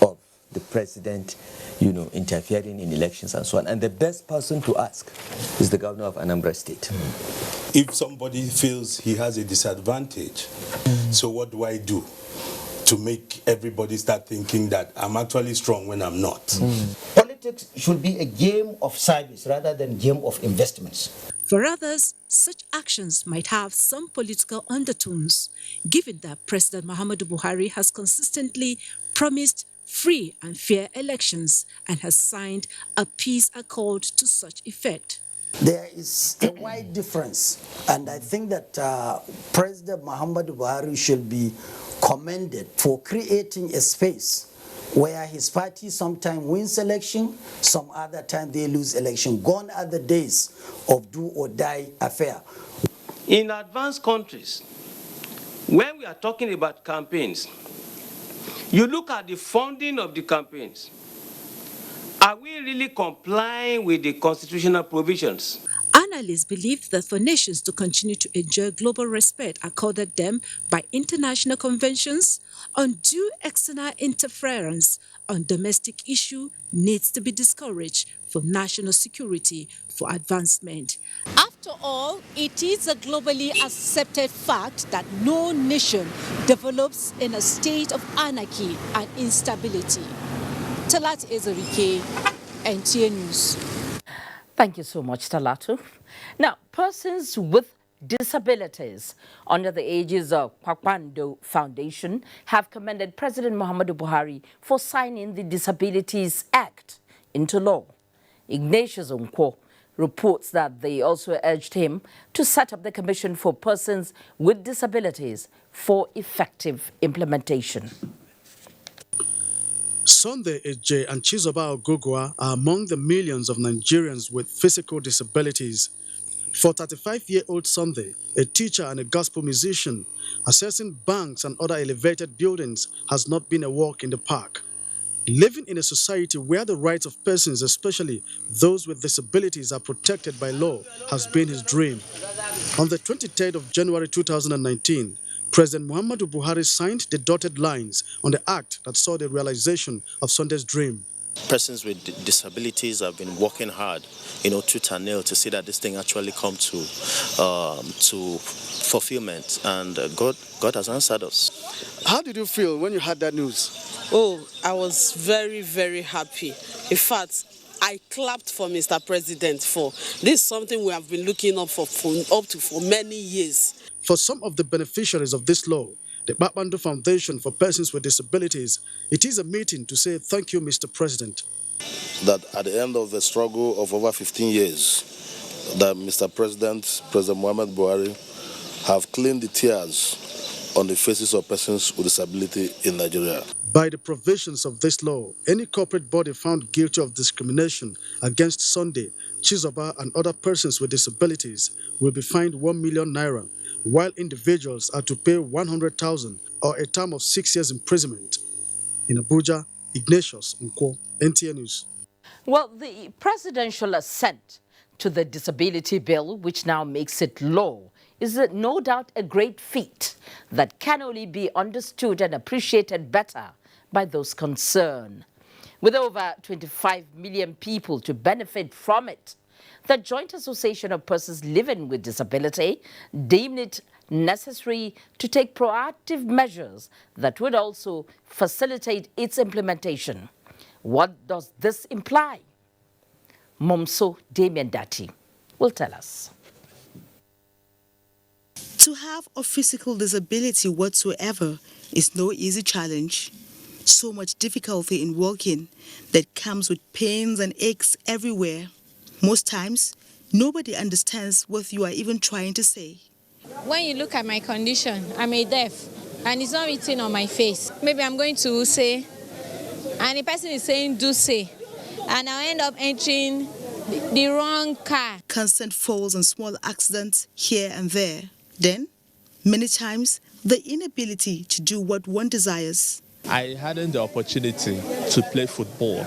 of the president, interfering in elections and so on. And the best person to ask is the governor of Anambra State. If somebody feels he has a disadvantage, so what do I do to make everybody start thinking that I'm actually strong when I'm not? Politics should be a game of service rather than game of investments. For others, such actions might have some political undertones, given that President Muhammadu Buhari has consistently promised free and fair elections and has signed a peace accord to such effect. There is a wide difference, and I think that President Muhammadu Buhari should be commended for creating a space where his party sometimes wins election, some other time they lose election. Gone are the days of do or die affair. In advanced countries, when we are talking about campaigns, you look at the funding of the campaigns. Are we really complying with the constitutional provisions? Analysts believe that for nations to continue to enjoy global respect accorded them by international conventions, undue external interference on domestic issue needs to be discouraged for national security for advancement. After all, it is a globally accepted fact that no nation develops in a state of anarchy and instability. Talat Ezerike, NTA News. Thank you so much, Talatu. Now, persons with disabilities under the aegis of Kwakwando Foundation have commended President Muhammadu Buhari for signing the Disabilities Act into law. Ignatius Onkwo reports that they also urged him to set up the Commission for Persons with Disabilities for effective implementation. Sunday Eje and Chizoba Ogugwa are among the millions of Nigerians with physical disabilities. For 35-year-old Sunday, a teacher and a gospel musician, assessing banks and other elevated buildings has not been a walk in the park. Living in a society where the rights of persons, especially those with disabilities, are protected by law has been his dream. On the 23rd of January 2019, President Muhammadu Buhari signed the dotted lines on the act that saw the realization of Sunday's dream. Persons with disabilities have been working hard, tooth and nail to see that this thing actually come to fulfillment, and God has answered us. How did you feel when you heard that news? Oh, I was very, very happy. In fact, I clapped for Mr. President for this is something we have been looking up for many years. For some of the beneficiaries of this law, the Babando Foundation for Persons with Disabilities, it is a meeting to say thank you, Mr. President. That at the end of the struggle of over 15 years, that Mr. President Muhammad Buhari, have cleaned the tears on the faces of persons with disability in Nigeria. By the provisions of this law, any corporate body found guilty of discrimination against Sunday, Chizoba and other persons with disabilities will be fined 1 million naira, while individuals are to pay 100,000 or a term of 6 years imprisonment. In Abuja, Ignatius Onkwo, NTA News. Well, the presidential assent to the disability bill, which now makes it law, is no doubt a great feat that can only be understood and appreciated better by those concerned. With over 25 million people to benefit from it, the Joint Association of Persons Living with Disability deemed it necessary to take proactive measures that would also facilitate its implementation. What does this imply? Momso Damien Dati will tell us. To have a physical disability whatsoever is no easy challenge. So much difficulty in walking that comes with pains and aches everywhere. Most times, nobody understands what you are even trying to say. When you look at my condition, I'm a deaf, and it's not written on my face. Maybe I'm going to say, and the person is saying do say, and I'll end up entering the wrong car. Constant falls and small accidents here and there. Then, many times, the inability to do what one desires. I hadn't the opportunity to play football,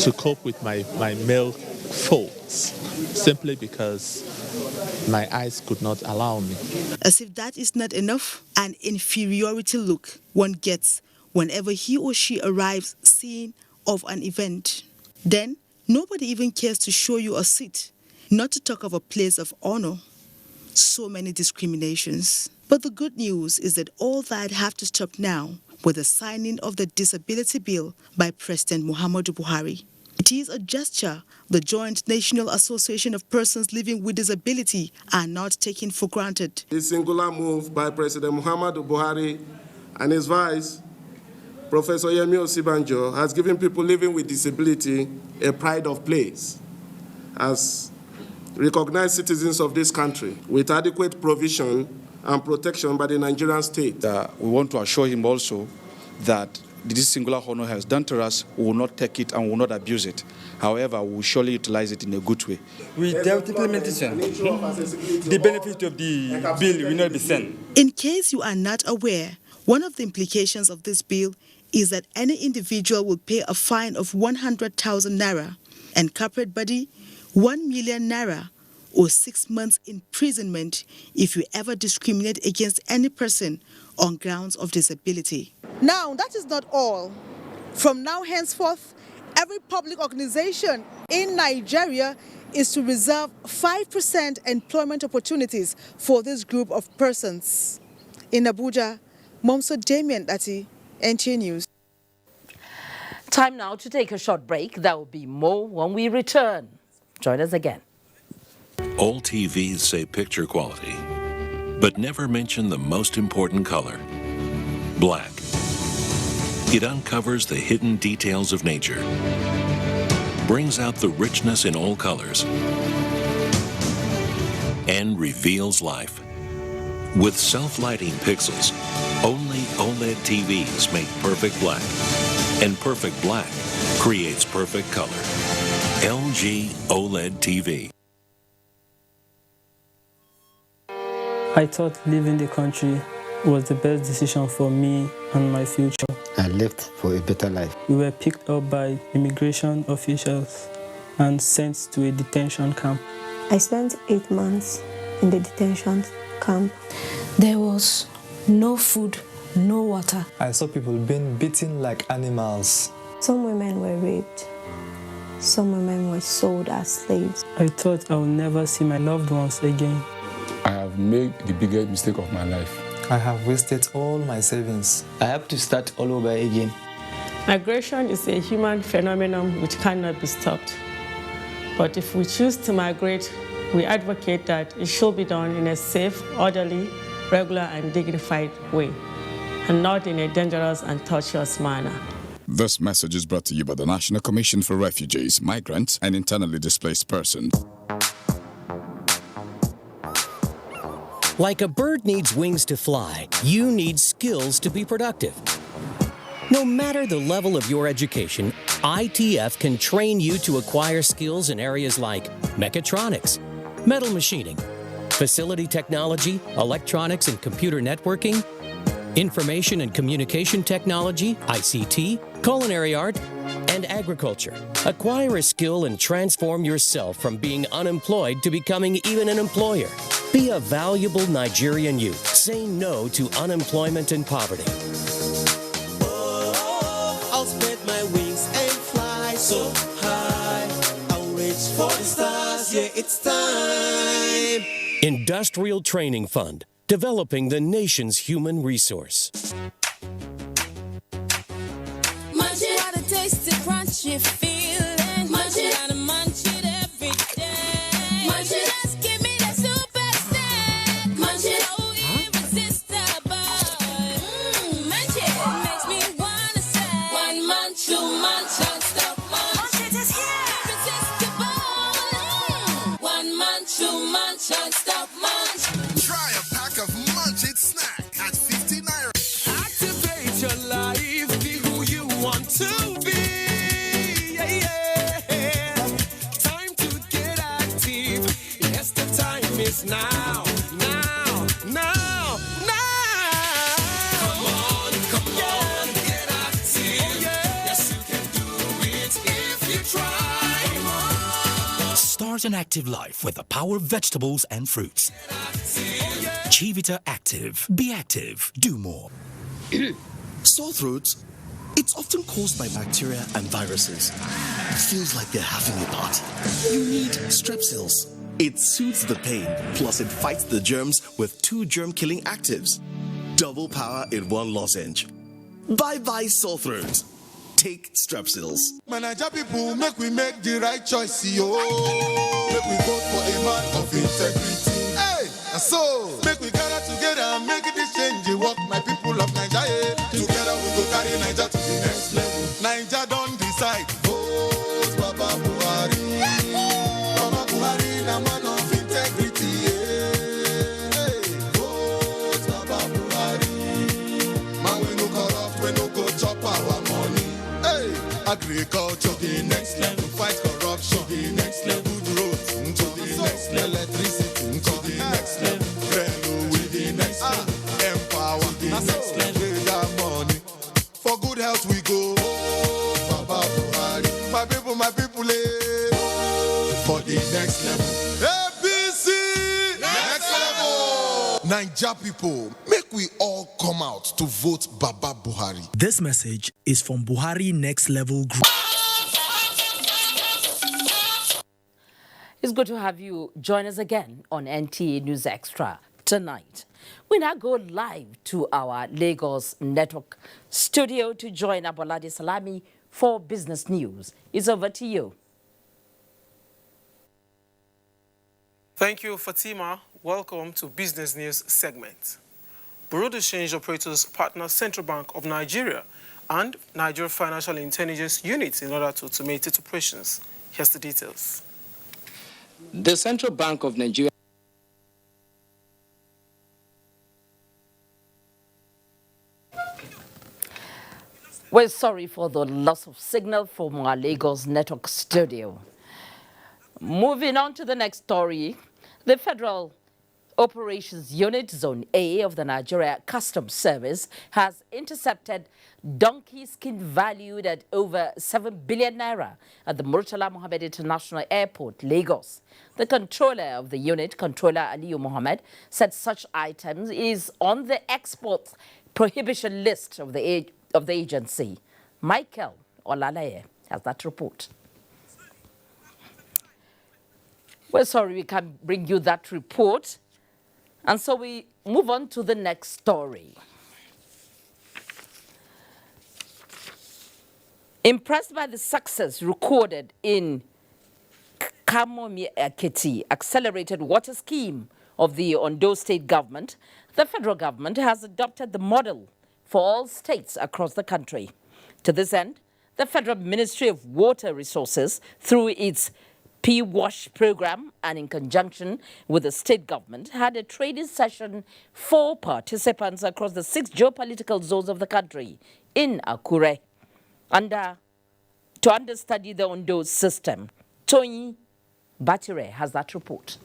to cope with my male faults, simply because my eyes could not allow me. As if that is not enough, an inferiority look one gets whenever he or she arrives scene of an event. Then, nobody even cares to show you a seat, not to talk of a place of honor. So many discriminations. But the good news is that all that have to stop now with the signing of the disability bill by President Muhammadu Buhari. It is a gesture the Joint National Association of Persons Living with Disability are not taking for granted. This singular move by President Muhammadu Buhari and his vice, Professor Yemi Osibanjo, has given people living with disability a pride of place as recognized citizens of this country with adequate provision and protection by the Nigerian state. We want to assure him also that this singular honor has done to us, we will not take it and will not abuse it. However, we will surely utilize it in a good way. With the implementation, the benefit of the bill will not be sent. In case you are not aware, one of the implications of this bill is that any individual will pay a fine of 100,000 naira and corporate body 1 million naira or 6 months imprisonment if you ever discriminate against any person on grounds of disability. Now, that is not all. From now henceforth, every public organization in Nigeria is to reserve 5% employment opportunities for this group of persons. In Abuja, Momso Damien Dati, NTA News. Time now to take a short break. There will be more when we return. Join us again. All TVs say picture quality, but never mention the most important color, black. It uncovers the hidden details of nature, brings out the richness in all colors, and reveals life. With self-lighting pixels, only OLED TVs make perfect black, and perfect black creates perfect color. LG OLED TV. I thought leaving the country was the best decision for me and my future. I left for a better life. We were picked up by immigration officials and sent to a detention camp. I spent 8 months in the detention camp. There was no food, no water. I saw people being beaten like animals. Some women were raped. Some women were sold as slaves. I thought I would never see my loved ones again. I have made the biggest mistake of my life. I have wasted all my savings. I have to start all over again. Migration is a human phenomenon which cannot be stopped. But if we choose to migrate, we advocate that it should be done in a safe, orderly, regular, and dignified way, and not in a dangerous and tortuous manner. This message is brought to you by the National Commission for Refugees, Migrants, and Internally Displaced Persons. Like a bird needs wings to fly, you need skills to be productive. No matter the level of your education, ITF can train you to acquire skills in areas like mechatronics, metal machining, facility technology, electronics and computer networking, information and communication technology, ICT, culinary art, and agriculture. Acquire a skill and transform yourself from being unemployed to becoming even an employer. Be a valuable Nigerian youth. Say no to unemployment and poverty. I'll spread my wings and fly so high. I'll reach for the stars, yeah, it's time. Industrial Training Fund, developing the nation's human resource. Munch it, gotta taste it, crunchy feeling. Munch it, gotta munch it every day. Munch it, just give me that super snack. Munch it, oh irresistible. Munch it, makes me wanna say. One munch, two munch, don't stop munch. Munch it is here, irresistible. One munch, two munch, don't stop munch. Try a pack of Munch It snack at 50 naira. Activate your life, be who you want to be. Yeah, yeah. Time to get active. Yes, the time is now. Now, now, now. Come on, get active. Oh, yeah. Yes, you can do it if you try. Start an active life with the power of vegetables and fruits. Chivita Active. Be active. Do more. Sore throats, it's often caused by bacteria and viruses. Feels like they're having a party. You need Strepsils. It soothes the pain, plus it fights the germs with 2 germ-killing actives. Double power in 1 lozenge. Bye-bye sore throat. Take Strepsils. Manager people, make we make the right choice, yo. Make we vote for a man of integrity. Hey, and so make we gather together and make this change. Work, my people of Nigeria. Together we go carry Niger to the next level. Niger don't decide. Vote Baba Buhari. Baba Buhari, the man of integrity. Hey, vote Baba Buhari. Man, we no corrupt, we no go chop our money. Hey, agriculture, the next level. Fight corruption, the next level. Good roads, to the next level. Electricity, to the next level. Railway, the next level. Empower, the next level. Trade money. For good health, we go. Baba Buhari. My people, for the next level. APC, next level. Niger people, make we all come out to vote Baba Buhari. This message is from Buhari Next Level Group. It's good to have you join us again on NTA News Extra tonight. We now go live to our Lagos network studio to join Abolade Salami for business news. It's over to you. Thank you, Fatima. Welcome to Business News segment. Bureau de Change operators partner Central Bank of Nigeria and Nigeria Financial Intelligence Unit in order to automate its operations. Here's the details. The Central Bank of Nigeria We're sorry for the loss of signal from our Lagos network studio. Moving on to the next story, the Federal Operations Unit Zone A of the Nigeria Customs Service has intercepted donkey skin valued at over 7 billion naira at the Murtala Mohammed International Airport, Lagos. The controller of the unit, Controller Aliyu Mohammed, said such items is on the export prohibition list of the agency. Michael Olalaye has that report. We're sorry we can't bring you that report. And so we move on to the next story. Impressed by the success recorded in Kamomi Ekiti accelerated water scheme of the Ondo State government, the federal government has adopted the model for all states across the country. To this end, the Federal Ministry of Water Resources, through its P-WASH program and in conjunction with the state government, had a training session for participants across the 6 geopolitical zones of the country in Akure to understudy the Ondo system. Tony Batire has that report.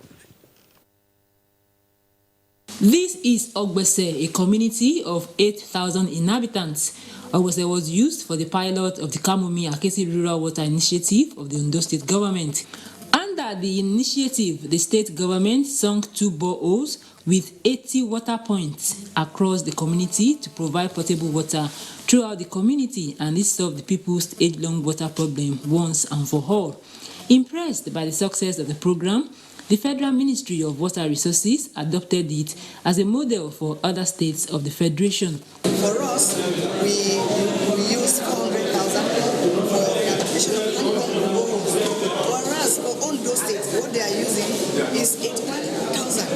This is Ogbese, a community of 8,000 inhabitants. Ogbese was used for the pilot of the Kamomi Akiti Rural Water Initiative of the Ondo State Government. Under the initiative, the state government sunk 2 boreholes with 80 water points across the community to provide potable water throughout the community, and this solved the people's age-long water problem once and for all. Impressed by the success of the program, the Federal Ministry of Water Resources adopted it as a model for other states of the Federation. For us, we use 400,000 for the adaptation of hand-pump boreholes. Whereas for Ondo State, what they are using is 81,000.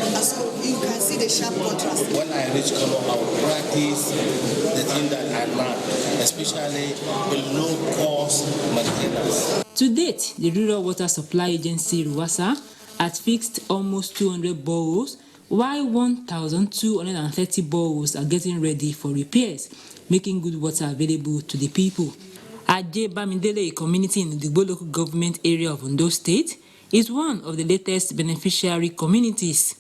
And so you can see the sharp contrast. When I reach Kano, I will practice the thing that I learned, especially the low-cost maintenance. To date, the Rural Water Supply Agency, RUWASA, has fixed almost 200 boreholes, while 1,230 boreholes are getting ready for repairs, making good water available to the people. Aje Bamidele, a community in the Igbo local government area of Ondo State, is one of the latest beneficiary communities.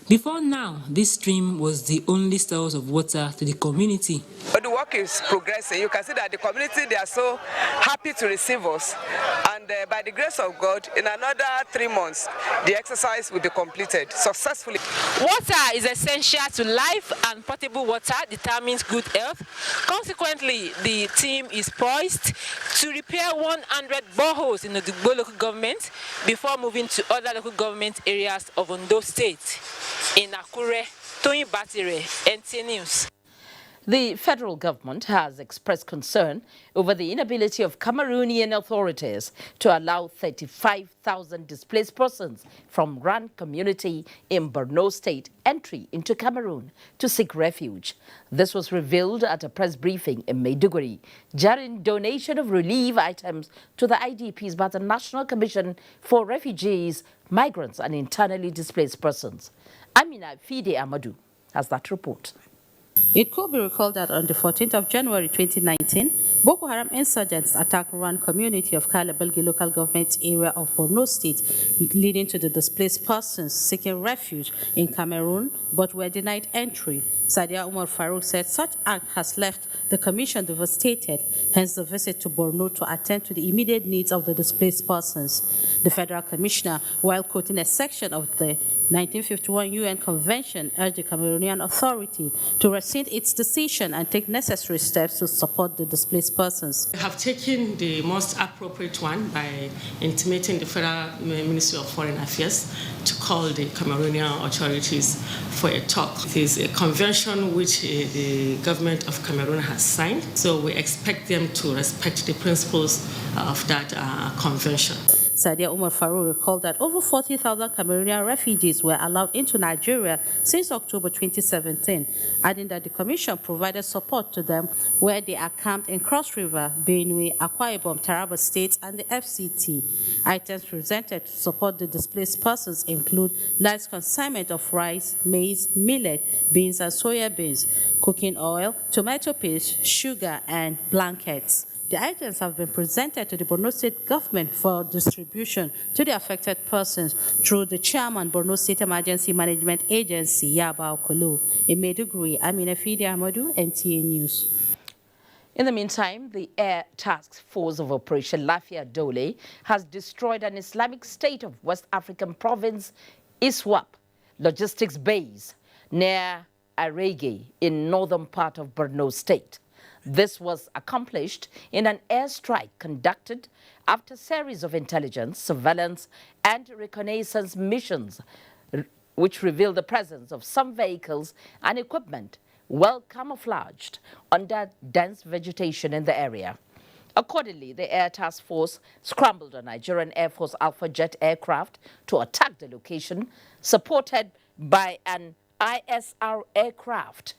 Before now, this stream was the only source of water to the community. But the work is progressing. You can see that the community, they are so happy to receive us. And by the grace of God, in another 3 months, the exercise will be completed successfully. Water is essential to life, and potable water determines good health. Consequently, the team is poised to repair 100 boreholes in the Igbo local government before moving to other local government areas of Ondo State. In Akure, Tony Batire, NTA News. The federal government has expressed concern over the inability of Cameroonian authorities to allow 35,000 displaced persons from Ran community in Borno State entry into Cameroon to seek refuge. This was revealed at a press briefing in Maiduguri during donation of relief items to the IDPs by the National Commission for Refugees, Migrants and Internally Displaced Persons. Amina Fide Amadou has that report. It could be recalled that on the 14th of January 2019, Boko Haram insurgents attacked Ran community of Kalabelgi local government area of Borno State, leading to the displaced persons seeking refuge in Cameroon but were denied entry. Sadia Umar Farouk said such act has left the commission devastated, hence the visit to Borno to attend to the immediate needs of the displaced persons. The federal commissioner, while quoting a section of the 1951 UN Convention, urged the Cameroonian Authority to rescind its decision and take necessary steps to support the displaced persons. We have taken the most appropriate one by intimating the Federal Ministry of Foreign Affairs to call the Cameroonian authorities for a talk. It is a convention which the government of Cameroon has signed, so we expect them to respect the principles of that convention. Sadia Umar Farouk recalled that over 40,000 Cameroonian refugees were allowed into Nigeria since October 2017, adding that the Commission provided support to them where they are camped in Cross River, Benue, Akwa Ibom, Taraba States, and the FCT. Items presented to support the displaced persons include large consignment of rice, maize, millet, beans, and soya beans, cooking oil, tomato paste, sugar, and blankets. The items have been presented to the Borno State government for distribution to the affected persons through the chairman, Borno State Emergency Management Agency, Yaba Okolo. In Maiduguri, Amina Fide Amadou, NTA News. In the meantime, the Air Task Force of Operation Lafia Dole has destroyed an Islamic State of West African province, ISWAP, logistics base near Arege in northern part of Borno State. This was accomplished in an airstrike conducted after a series of intelligence, surveillance, and reconnaissance missions, which revealed the presence of some vehicles and equipment well camouflaged under dense vegetation in the area. Accordingly, the Air Task Force scrambled a Nigerian Air Force Alpha jet aircraft to attack the location, supported by an ISR aircraft,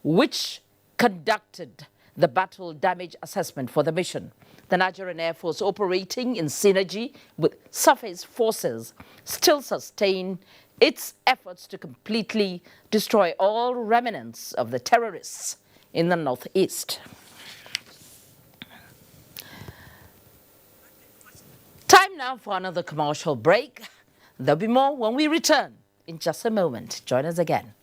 which conducted the battle damage assessment for the mission. The Nigerian Air Force, operating in synergy with surface forces, still sustain its efforts to completely destroy all remnants of the terrorists in the northeast. Time now for another commercial break. There'll be more when we return in just a moment. Join us again.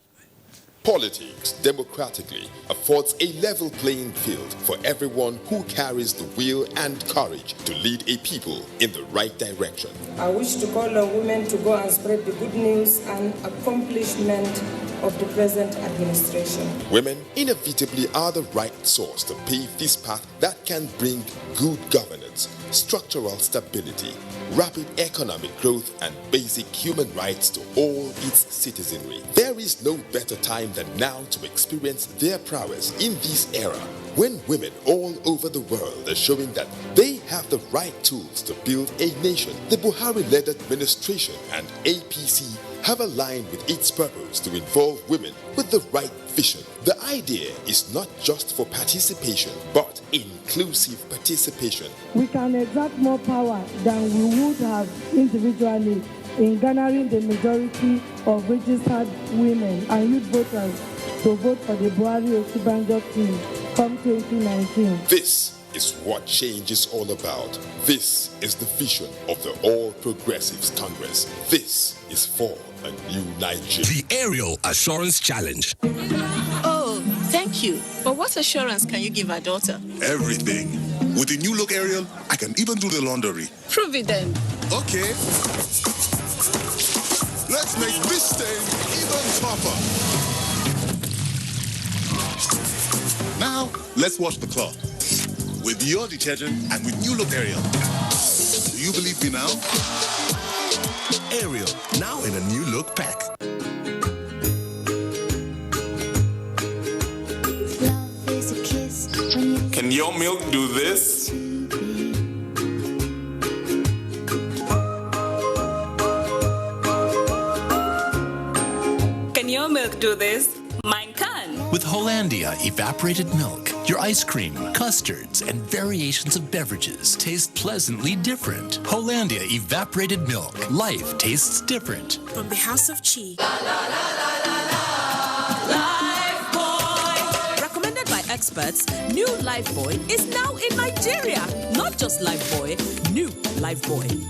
Politics, democratically, affords a level playing field for everyone who carries the will and courage to lead a people in the right direction. I wish to call on women to go and spread the good news and accomplishment of the present administration. Women inevitably are the right source to pave this path that can bring good governance, structural stability, rapid economic growth, and basic human rights to all its citizenry. There is no better time than now to experience their prowess in this era, when women all over the world are showing that they have the right tools to build a nation. The Buhari-led administration and APC have aligned with its purpose to involve women with the right vision. The idea is not just for participation, but inclusive participation. We can exert more power than we would have individually in garnering the majority of registered women and youth voters to vote for the Buhari Osibanjo team come 2019. This is what change is all about. This is the vision of the All Progressives Congress. This is for a new Nigeria. The Aerial Assurance Challenge. Oh, thank you. But what assurance can you give our daughter? Everything. With the new look Ariel, I can even do the laundry. Prove it then. Okay. Let's make this stain even tougher. Now, let's wash the cloth. With your detergent and with new look Ariel. Do you believe me now? Ariel, now in a new look pack. your milk do this? Can your milk do this? Mine can. With Hollandia evaporated milk, your ice cream, custards, and variations of beverages taste pleasantly different. Hollandia evaporated milk. Life tastes different. From the House of Chi. Recommended by experts, new Lifebuoy is now in Nigeria. Not just Lifebuoy, new Lifebuoy.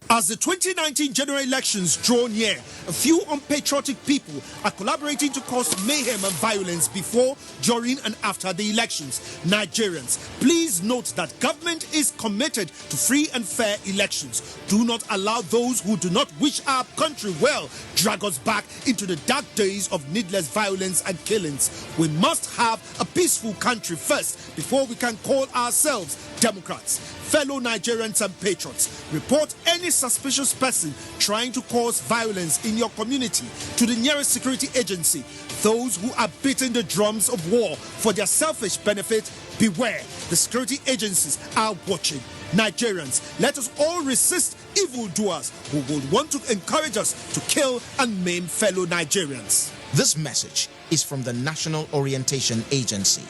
As the 2019 general elections draw near, a few unpatriotic people are collaborating to cause mayhem and violence before, during, and after the elections. Nigerians, please note that government is committed to free and fair elections. Do not allow those who do not wish our country well drag us back into the dark days of needless violence and killings. We must have a peaceful country first before we can call ourselves Democrats. Fellow Nigerians and patriots, report any suspicious person trying to cause violence in your community to the nearest security agency. Those who are beating the drums of war for their selfish benefit, beware. The security agencies are watching. Nigerians, let us all resist evildoers who would want to encourage us to kill and maim fellow Nigerians. This message is from the National Orientation Agency.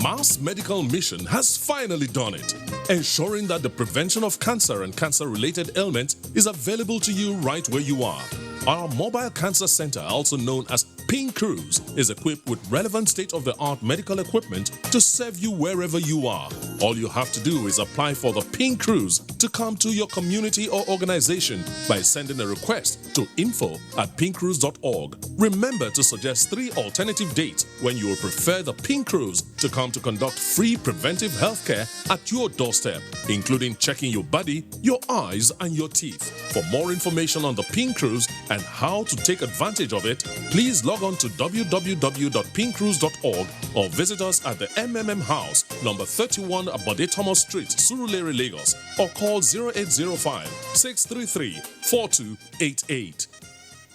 Mass Medical Mission has finally done it, ensuring that the prevention of cancer and cancer-related ailments is available to you right where you are. Our mobile cancer center, also known as Pink Cruise, is equipped with relevant state-of-the-art medical equipment to serve you wherever you are. All you have to do is apply for the Pink Cruise to come to your community or organization by sending a request to info@pinkcruise.org. Remember to suggest 3 alternative dates when you will prefer the Pink Cruise to come to conduct free preventive health care at your doorstep, including checking your body, your eyes, and your teeth. For more information on the Pink Cruise and how to take advantage of it, please log on to www.pinkcruise.org or visit us at the MMM House, number 31 Abode Thomas Street, Surulere, Lagos, or call 0805-633-4288.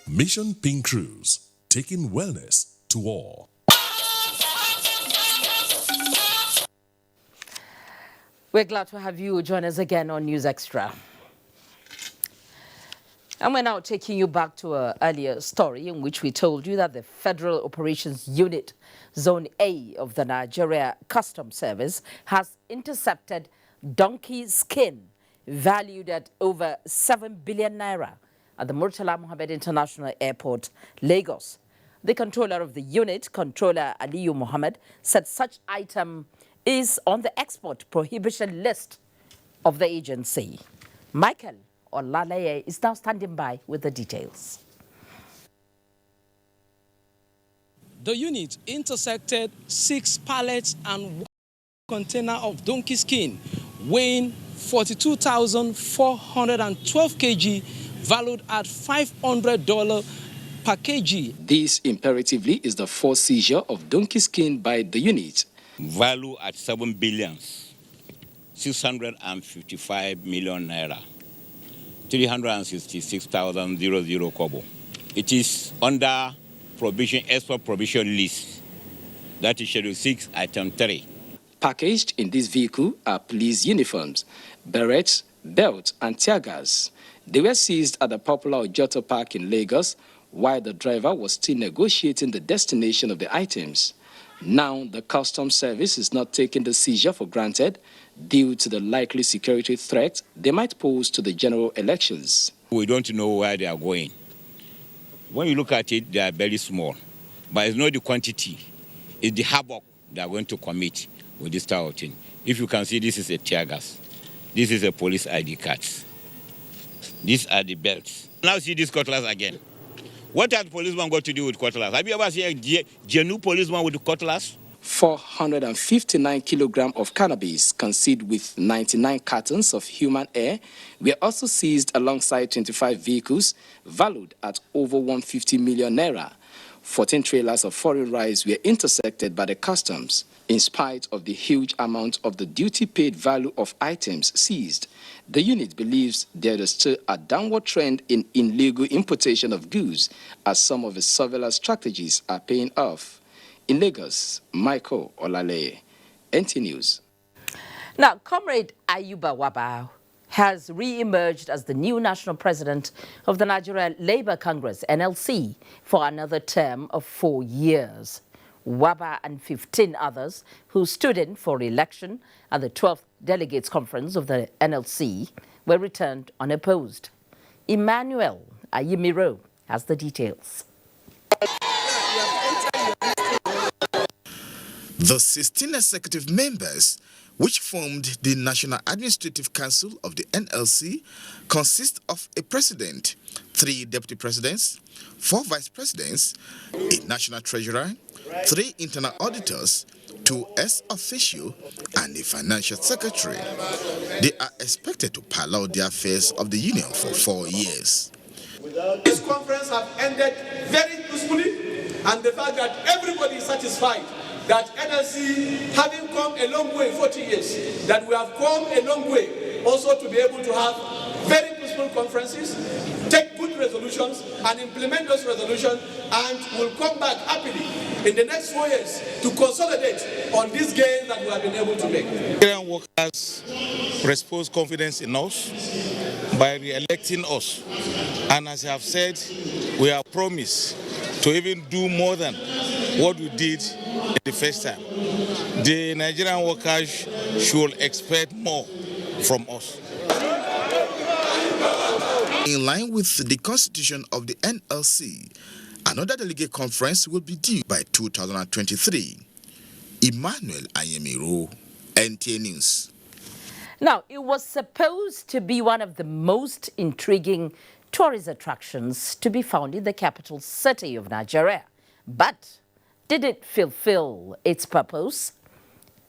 Mission Pink Cruise, taking wellness to all. We're glad to have you join us again on News Extra. And we're now taking you back to an earlier story in which we told you that the Federal Operations Unit, Zone A of the Nigeria Customs Service, has intercepted donkey skin valued at over 7 billion naira at the Murtala Mohammed International Airport, Lagos. The controller of the unit, Controller Aliyu Mohammed, said such item is on the export prohibition list of the agency. Michael Olaleye is now standing by with the details. The unit intercepted 6 pallets and 1 container of donkey skin weighing 42,412 kg, valued at $500 per kg. This imperatively is the 4th seizure of donkey skin by the unit. Value at 7 billion, 655 million naira, 366,000 kobo. It is under provision, export provision list. That is Schedule 6, Item 3. Packaged in this vehicle are police uniforms, berets, belts, and tear gas. They were seized at the popular Ojoto Park in Lagos while the driver was still negotiating the destination of the items. Now, the Customs Service is not taking the seizure for granted due to the likely security threat they might pose to the general elections. We don't know where they are going. When you look at it, they are very small. But it's not the quantity, it's the havoc they are going to commit with this type of thing. If you can see, this is a tear gas. This is a police ID cards. These are the belts. Now see this cutlass again. What has the policeman got to do with cutlass? Have you ever seen a genuine policeman with a cutlass? 459 kilograms of cannabis, concealed with 99 cartons of human hair, were also seized alongside 25 vehicles valued at over 150 million naira. 14 trailers of foreign rice were intercepted by the customs. In spite of the huge amount of the duty-paid value of items seized, the unit believes there is still a downward trend in illegal importation of goods as some of its surveillance strategies are paying off. In Lagos, Michael Olale, NT News. Now, Comrade Ayuba Wabao has re-emerged as the new national president of the Nigerian Labour Congress, NLC, for another term of 4 years. Waba and 15 others who stood in for election at the 12th Delegates Conference of the NLC were returned unopposed. Emmanuel Ayimiro has the details. The 16 executive members, which formed the National Administrative Council of the NLC, consist of a president, 3 deputy presidents, 4 vice presidents, a national treasurer, 3 internal auditors, 2 ex officio, and a financial secretary. They are expected to pilot the affairs of the union for 4 years. This conference has ended very peacefully, and the fact that everybody is satisfied that NLC, having come a long way, 40 years, that we have come a long way also to be able to have very peaceful conferences, take good resolutions and implement those resolutions, and will come back happily in the next 4 years to consolidate on these gains that we have been able to make. Nigerian workers repose confidence in us by re-electing us, and as I have said, we have promised to even do more than what we did in the first time. The Nigerian workers should expect more from us. In line with the constitution of the NLC, another delegate conference will be due by 2023. Emmanuel Ayemiro, NTA News. Now, it was supposed to be one of the most intriguing tourist attractions to be found in the capital city of Nigeria. But did it fulfill its purpose?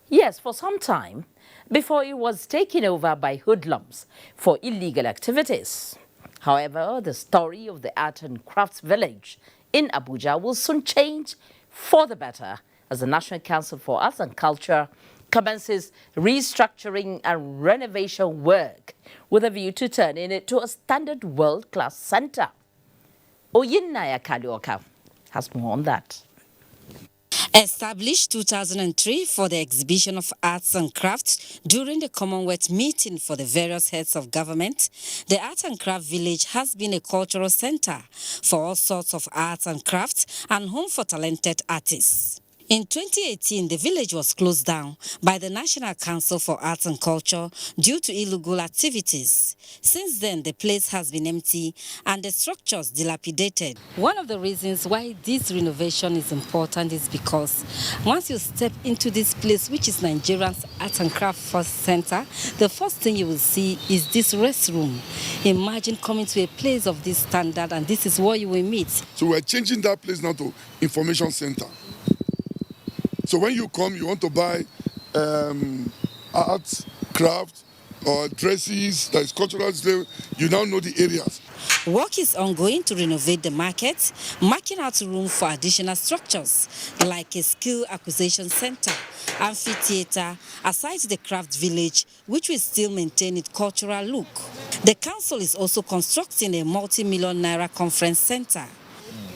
Yes, for some time, before it was taken over by hoodlums for illegal activities. However, the story of the art and crafts village in Abuja will soon change for the better as the National Council for Arts and Culture commences restructuring and renovation work with a view to turning it to a standard world-class center. Oyinnaya Kalioka has more on that. Established 2003 for the exhibition of arts and crafts during the Commonwealth meeting for the various heads of government, the Art and Craft Village has been a cultural center for all sorts of arts and crafts and home for talented artists. In 2018, the village was closed down by the National Council for Arts and Culture due to illegal activities. Since then, the place has been empty and the structures dilapidated. One of the reasons why this renovation is important is because once you step into this place, which is Nigeria's Art and Craft First Center, the first thing you will see is this restroom. Imagine coming to a place of this standard and this is what you will meet. So we're changing that place now to information center. So when you come, you want to buy art, craft, or dresses, that is cultural display, you now know the areas. Work is ongoing to renovate the market, marking out room for additional structures like a skill acquisition center, amphitheater, aside the craft village, which will still maintain its cultural look. The council is also constructing a multi-million naira conference center.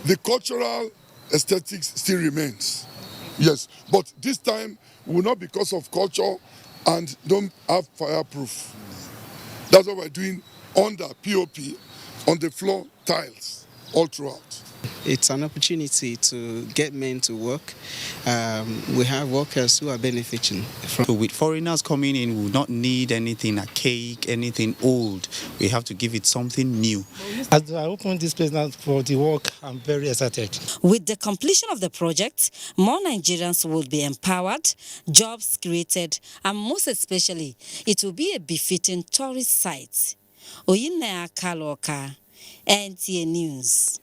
The cultural aesthetics still remains. Yes, but this time will not because of culture and don't have fireproof. That's what we're doing under POP, on the floor tiles, all throughout. It's an opportunity to get men to work. We have workers who are benefiting from. So with foreigners coming in, we will not need anything archaic, anything old. We have to give it something new. As I open this place now for the work, I'm very excited. With the completion of the project, more Nigerians will be empowered, jobs created, and most especially, it will be a befitting tourist site. Oyinnaya Kalioka, NTA News.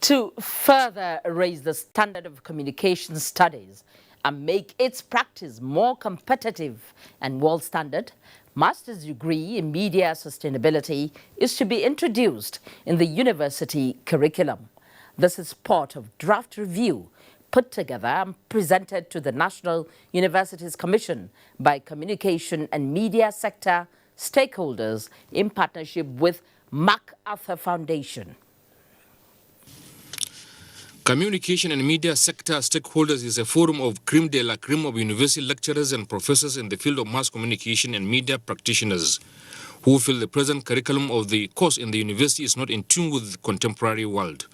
To further raise the standard of communication studies and make its practice more competitive and world standard, master's degree in media sustainability is to be introduced in the university curriculum. This is part of draft review put together and presented to the National Universities Commission by communication and media sector stakeholders in partnership with MacArthur Foundation. Communication and media sector stakeholders is a forum of creme de la creme of university lecturers and professors in the field of mass communication and media practitioners who feel the present curriculum of the course in the university is not in tune with the contemporary world.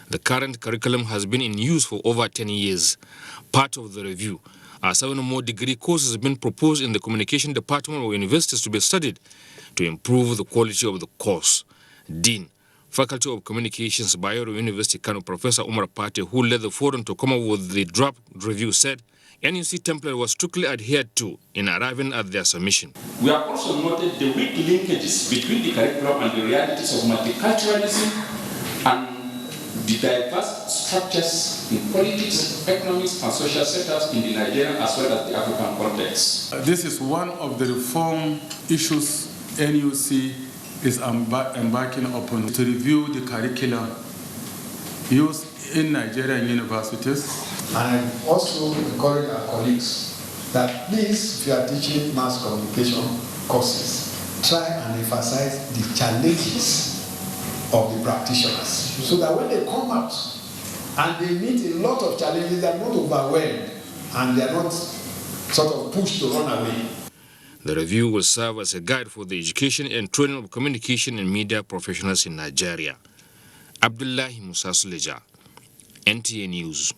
The current curriculum has been in use for over 10 years. Part of the review are 7 or more degree courses have been proposed in the communication department of universities to be studied to improve the quality of the course. Dean, Faculty of Communications, Bayero University, Kano, Professor Umar Pate, who led the forum to come up with the draft review, said NUC template was strictly adhered to in arriving at their submission. We have also noted the weak linkages between the curriculum and the realities of multiculturalism and the diverse structures in politics, economics, and social setups in the Nigerian as well as the African context. This is one of the reform issues NUC is embarking upon to review the curriculum used in Nigerian universities. And I also encourage our colleagues that please, if you are teaching mass communication courses, try and emphasize the challenges of the practitioners so that when they come out and they meet a lot of challenges, they are not overwhelmed and they are not sort of pushed to run away. The review will serve as a guide for the education and training of communication and media professionals in Nigeria. Abdullahi Musa Suleja, NTA News.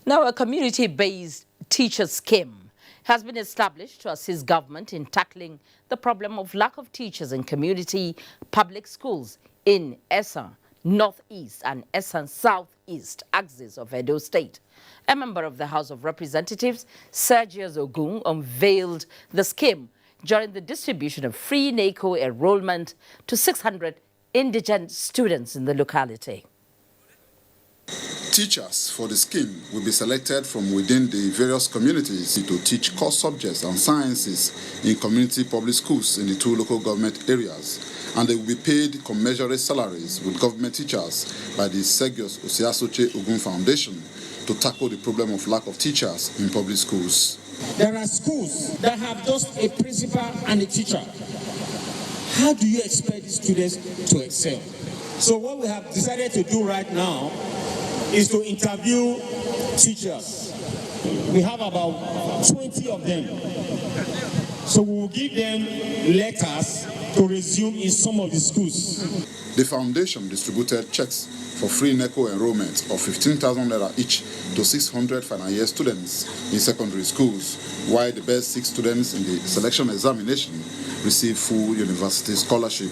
Now, a community-based teacher scheme has been established to assist government in tackling the problem of lack of teachers in community public schools in Esan Northeast and Esan Southeast axis of Edo State. A member of the House of Representatives, Sergius Ogun, unveiled the scheme during the distribution of free NACO enrollment to 600 indigent students in the locality. Teachers for the scheme will be selected from within the various communities to teach core subjects and sciences in community public schools in the 2 local government areas, and they will be paid commensurate salaries with government teachers by the Sergius Osiasoche Ogun Foundation to tackle the problem of lack of teachers in public schools. There are schools that have just a principal and a teacher. How do you expect the students to excel? So what we have decided to do right now is to interview teachers. We have about 20 of them. So we will give them letters to resume in some of the schools. The foundation distributed checks for free NECO enrollment of 15,000 naira each to 600 final year students in secondary schools, while the best 6 students in the selection examination received full university scholarship.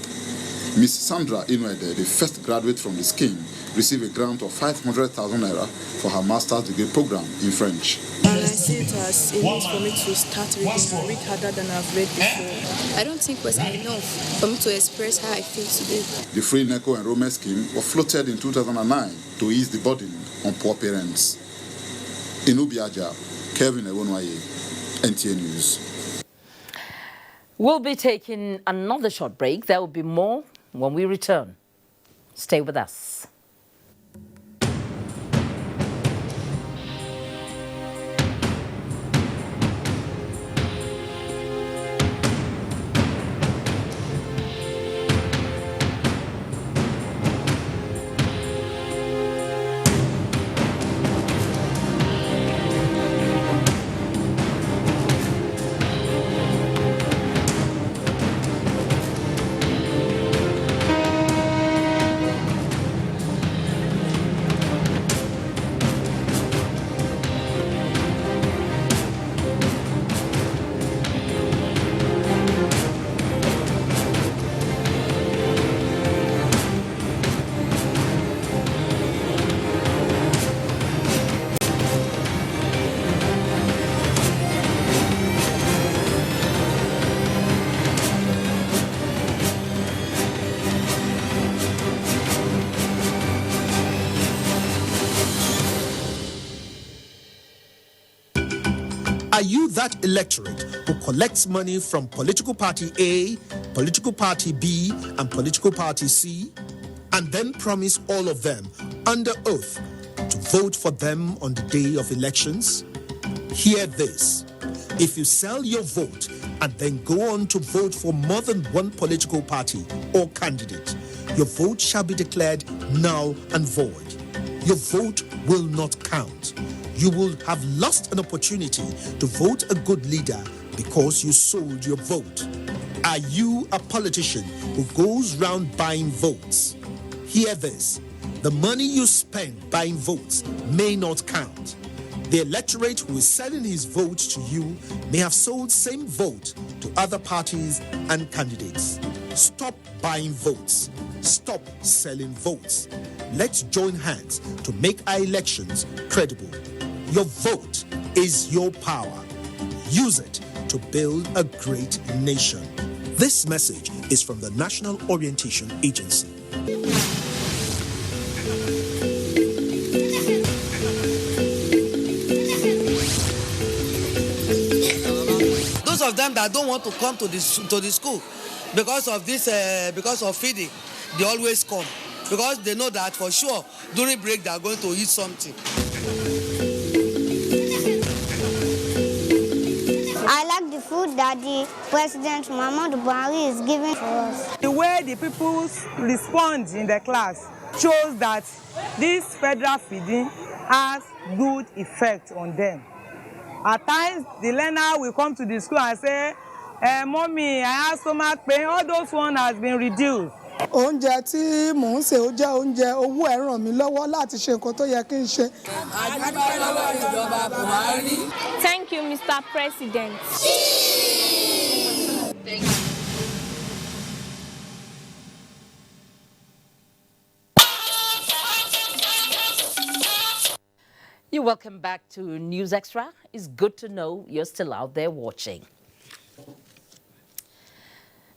Ms. Sandra Inwede, the first graduate from the scheme, received a grant of 500,000 naira for her master's degree program in French. And I see it as a need for me to start reading and read harder than I've read before. I don't think it was enough for me to express how I feel today. The free NECO enrollment scheme was floated in 2009 to ease the burden on poor parents. In Ubiaja, Kevin Ewonwaye, NTA News. We'll be taking another short break. There will be more when we return. Stay with us. Are you that electorate who collects money from political party A, political party B, and political party C, and then promise all of them under oath to vote for them on the day of elections? Hear this. If you sell your vote and then go on to vote for more than one political party or candidate, your vote shall be declared null and void. Your vote will not count. You will have lost an opportunity to vote a good leader because you sold your vote. Are you a politician who goes round buying votes? Hear this. The money you spend buying votes may not count. The electorate who is selling his vote to you may have sold same vote to other parties and candidates. Stop buying votes. Stop selling votes. Let's join hands to make our elections credible. Your vote is your power. Use it to build a great nation. This message is from the National Orientation Agency. Those of them that don't want to come to the school because of this, because of feeding, they always come because they know that for sure during break they are going to eat something. I like the food that the President Muhammadu Buhari is giving to us. The way the people respond in the class shows that this federal feeding has good effect on them. At times, the learner will come to the school and say, Mommy, I have stomach pain. All those ones has been reduced. Oúnjẹ tí mò ń sè ó jẹ́ oúnjẹ owó ẹ̀ ràn mí lọ́wọ́ láti ṣe nǹkan tó yẹ kí n ṣe. Thank you, Mr. President. Thank you. You're welcome back to News Extra. It's good to know you're still out there watching.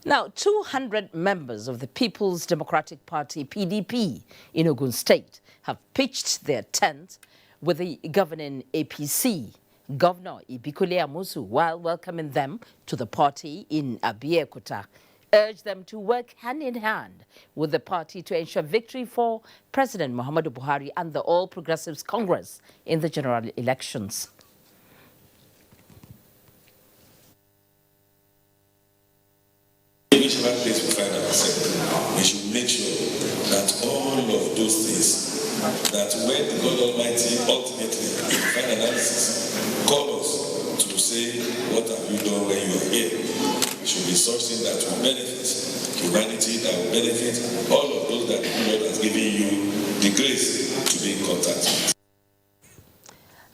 Now, 200 members of the People's Democratic Party, PDP, in Ogun State have pitched their tent with the governing APC, Governor Ibikule Amusu, while welcoming them to the party in Abeokuta, urged them to work hand in hand with the party to ensure victory for President Muhammadu Buhari and the All Progressives Congress in the general elections. Whichever place we find ourselves, we should make sure that all of those things, that when the God Almighty ultimately, in the final analysis, call us to say, what have you done when you are here? It should be something that will benefit humanity, that will benefit all of those that the Lord has given you the grace to be in contact with.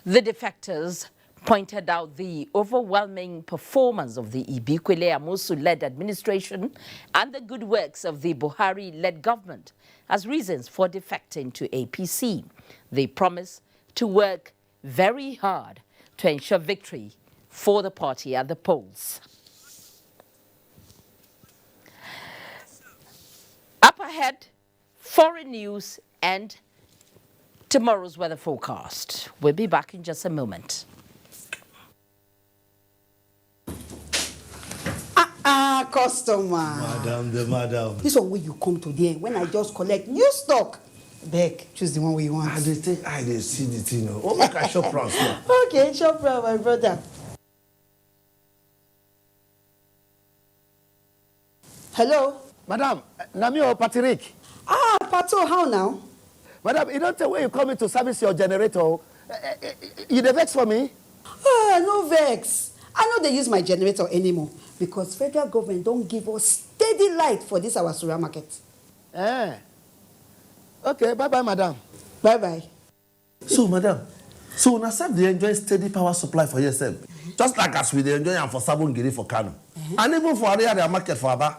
The defectors pointed out the overwhelming performance of the Ibikule Amusu-led administration and the good works of the Buhari-led government as reasons for defecting to APC. They promise to work very hard to ensure victory for the party at the polls. Up ahead, foreign news and tomorrow's weather forecast. We'll be back in just a moment. Customer. Madam. This one where you come today when I just collect new stock. Beg, choose the one we want. I see the thing. Oh, make I shop round. Okay, shop round, my brother. Hello? Madam, Nami or Patrick? Ah, Pato, how now? Madam, you don't tell where you coming to service your generator. You the vex for me? Ah, no vex. I know they use my generator anymore because federal government don't give us steady light for this our Surah market. Okay, bye-bye, madam. Bye-bye. So, madam, so now self they enjoy steady power supply for yourself. Just like as we enjoy and for Sabongiri for Kano. And even for area market for Aba.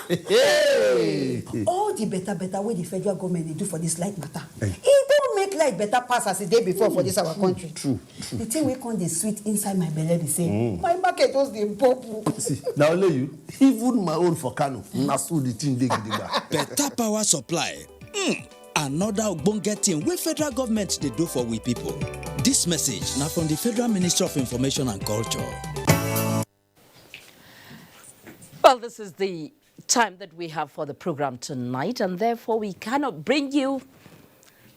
Hey. All the better way the federal government they do for this light matter. It don't make light better pass as the day before for this our country. True. The thing we call the sweet inside my belly the same. My market was the purple. See, now only you. Even my own for Kano. Nasu the thing they get. Better power supply. Another ogbonge thing wey federal government dey do for we people. This message now from the Federal Ministry of Information and Culture. Well, this is the time that we have for the program tonight, and therefore we cannot bring you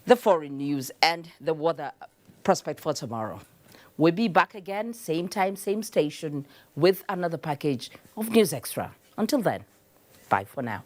the foreign news, and the weather prospect for tomorrow. We'll be back again, same time, same station, with another package of News Extra. Until then, bye for now.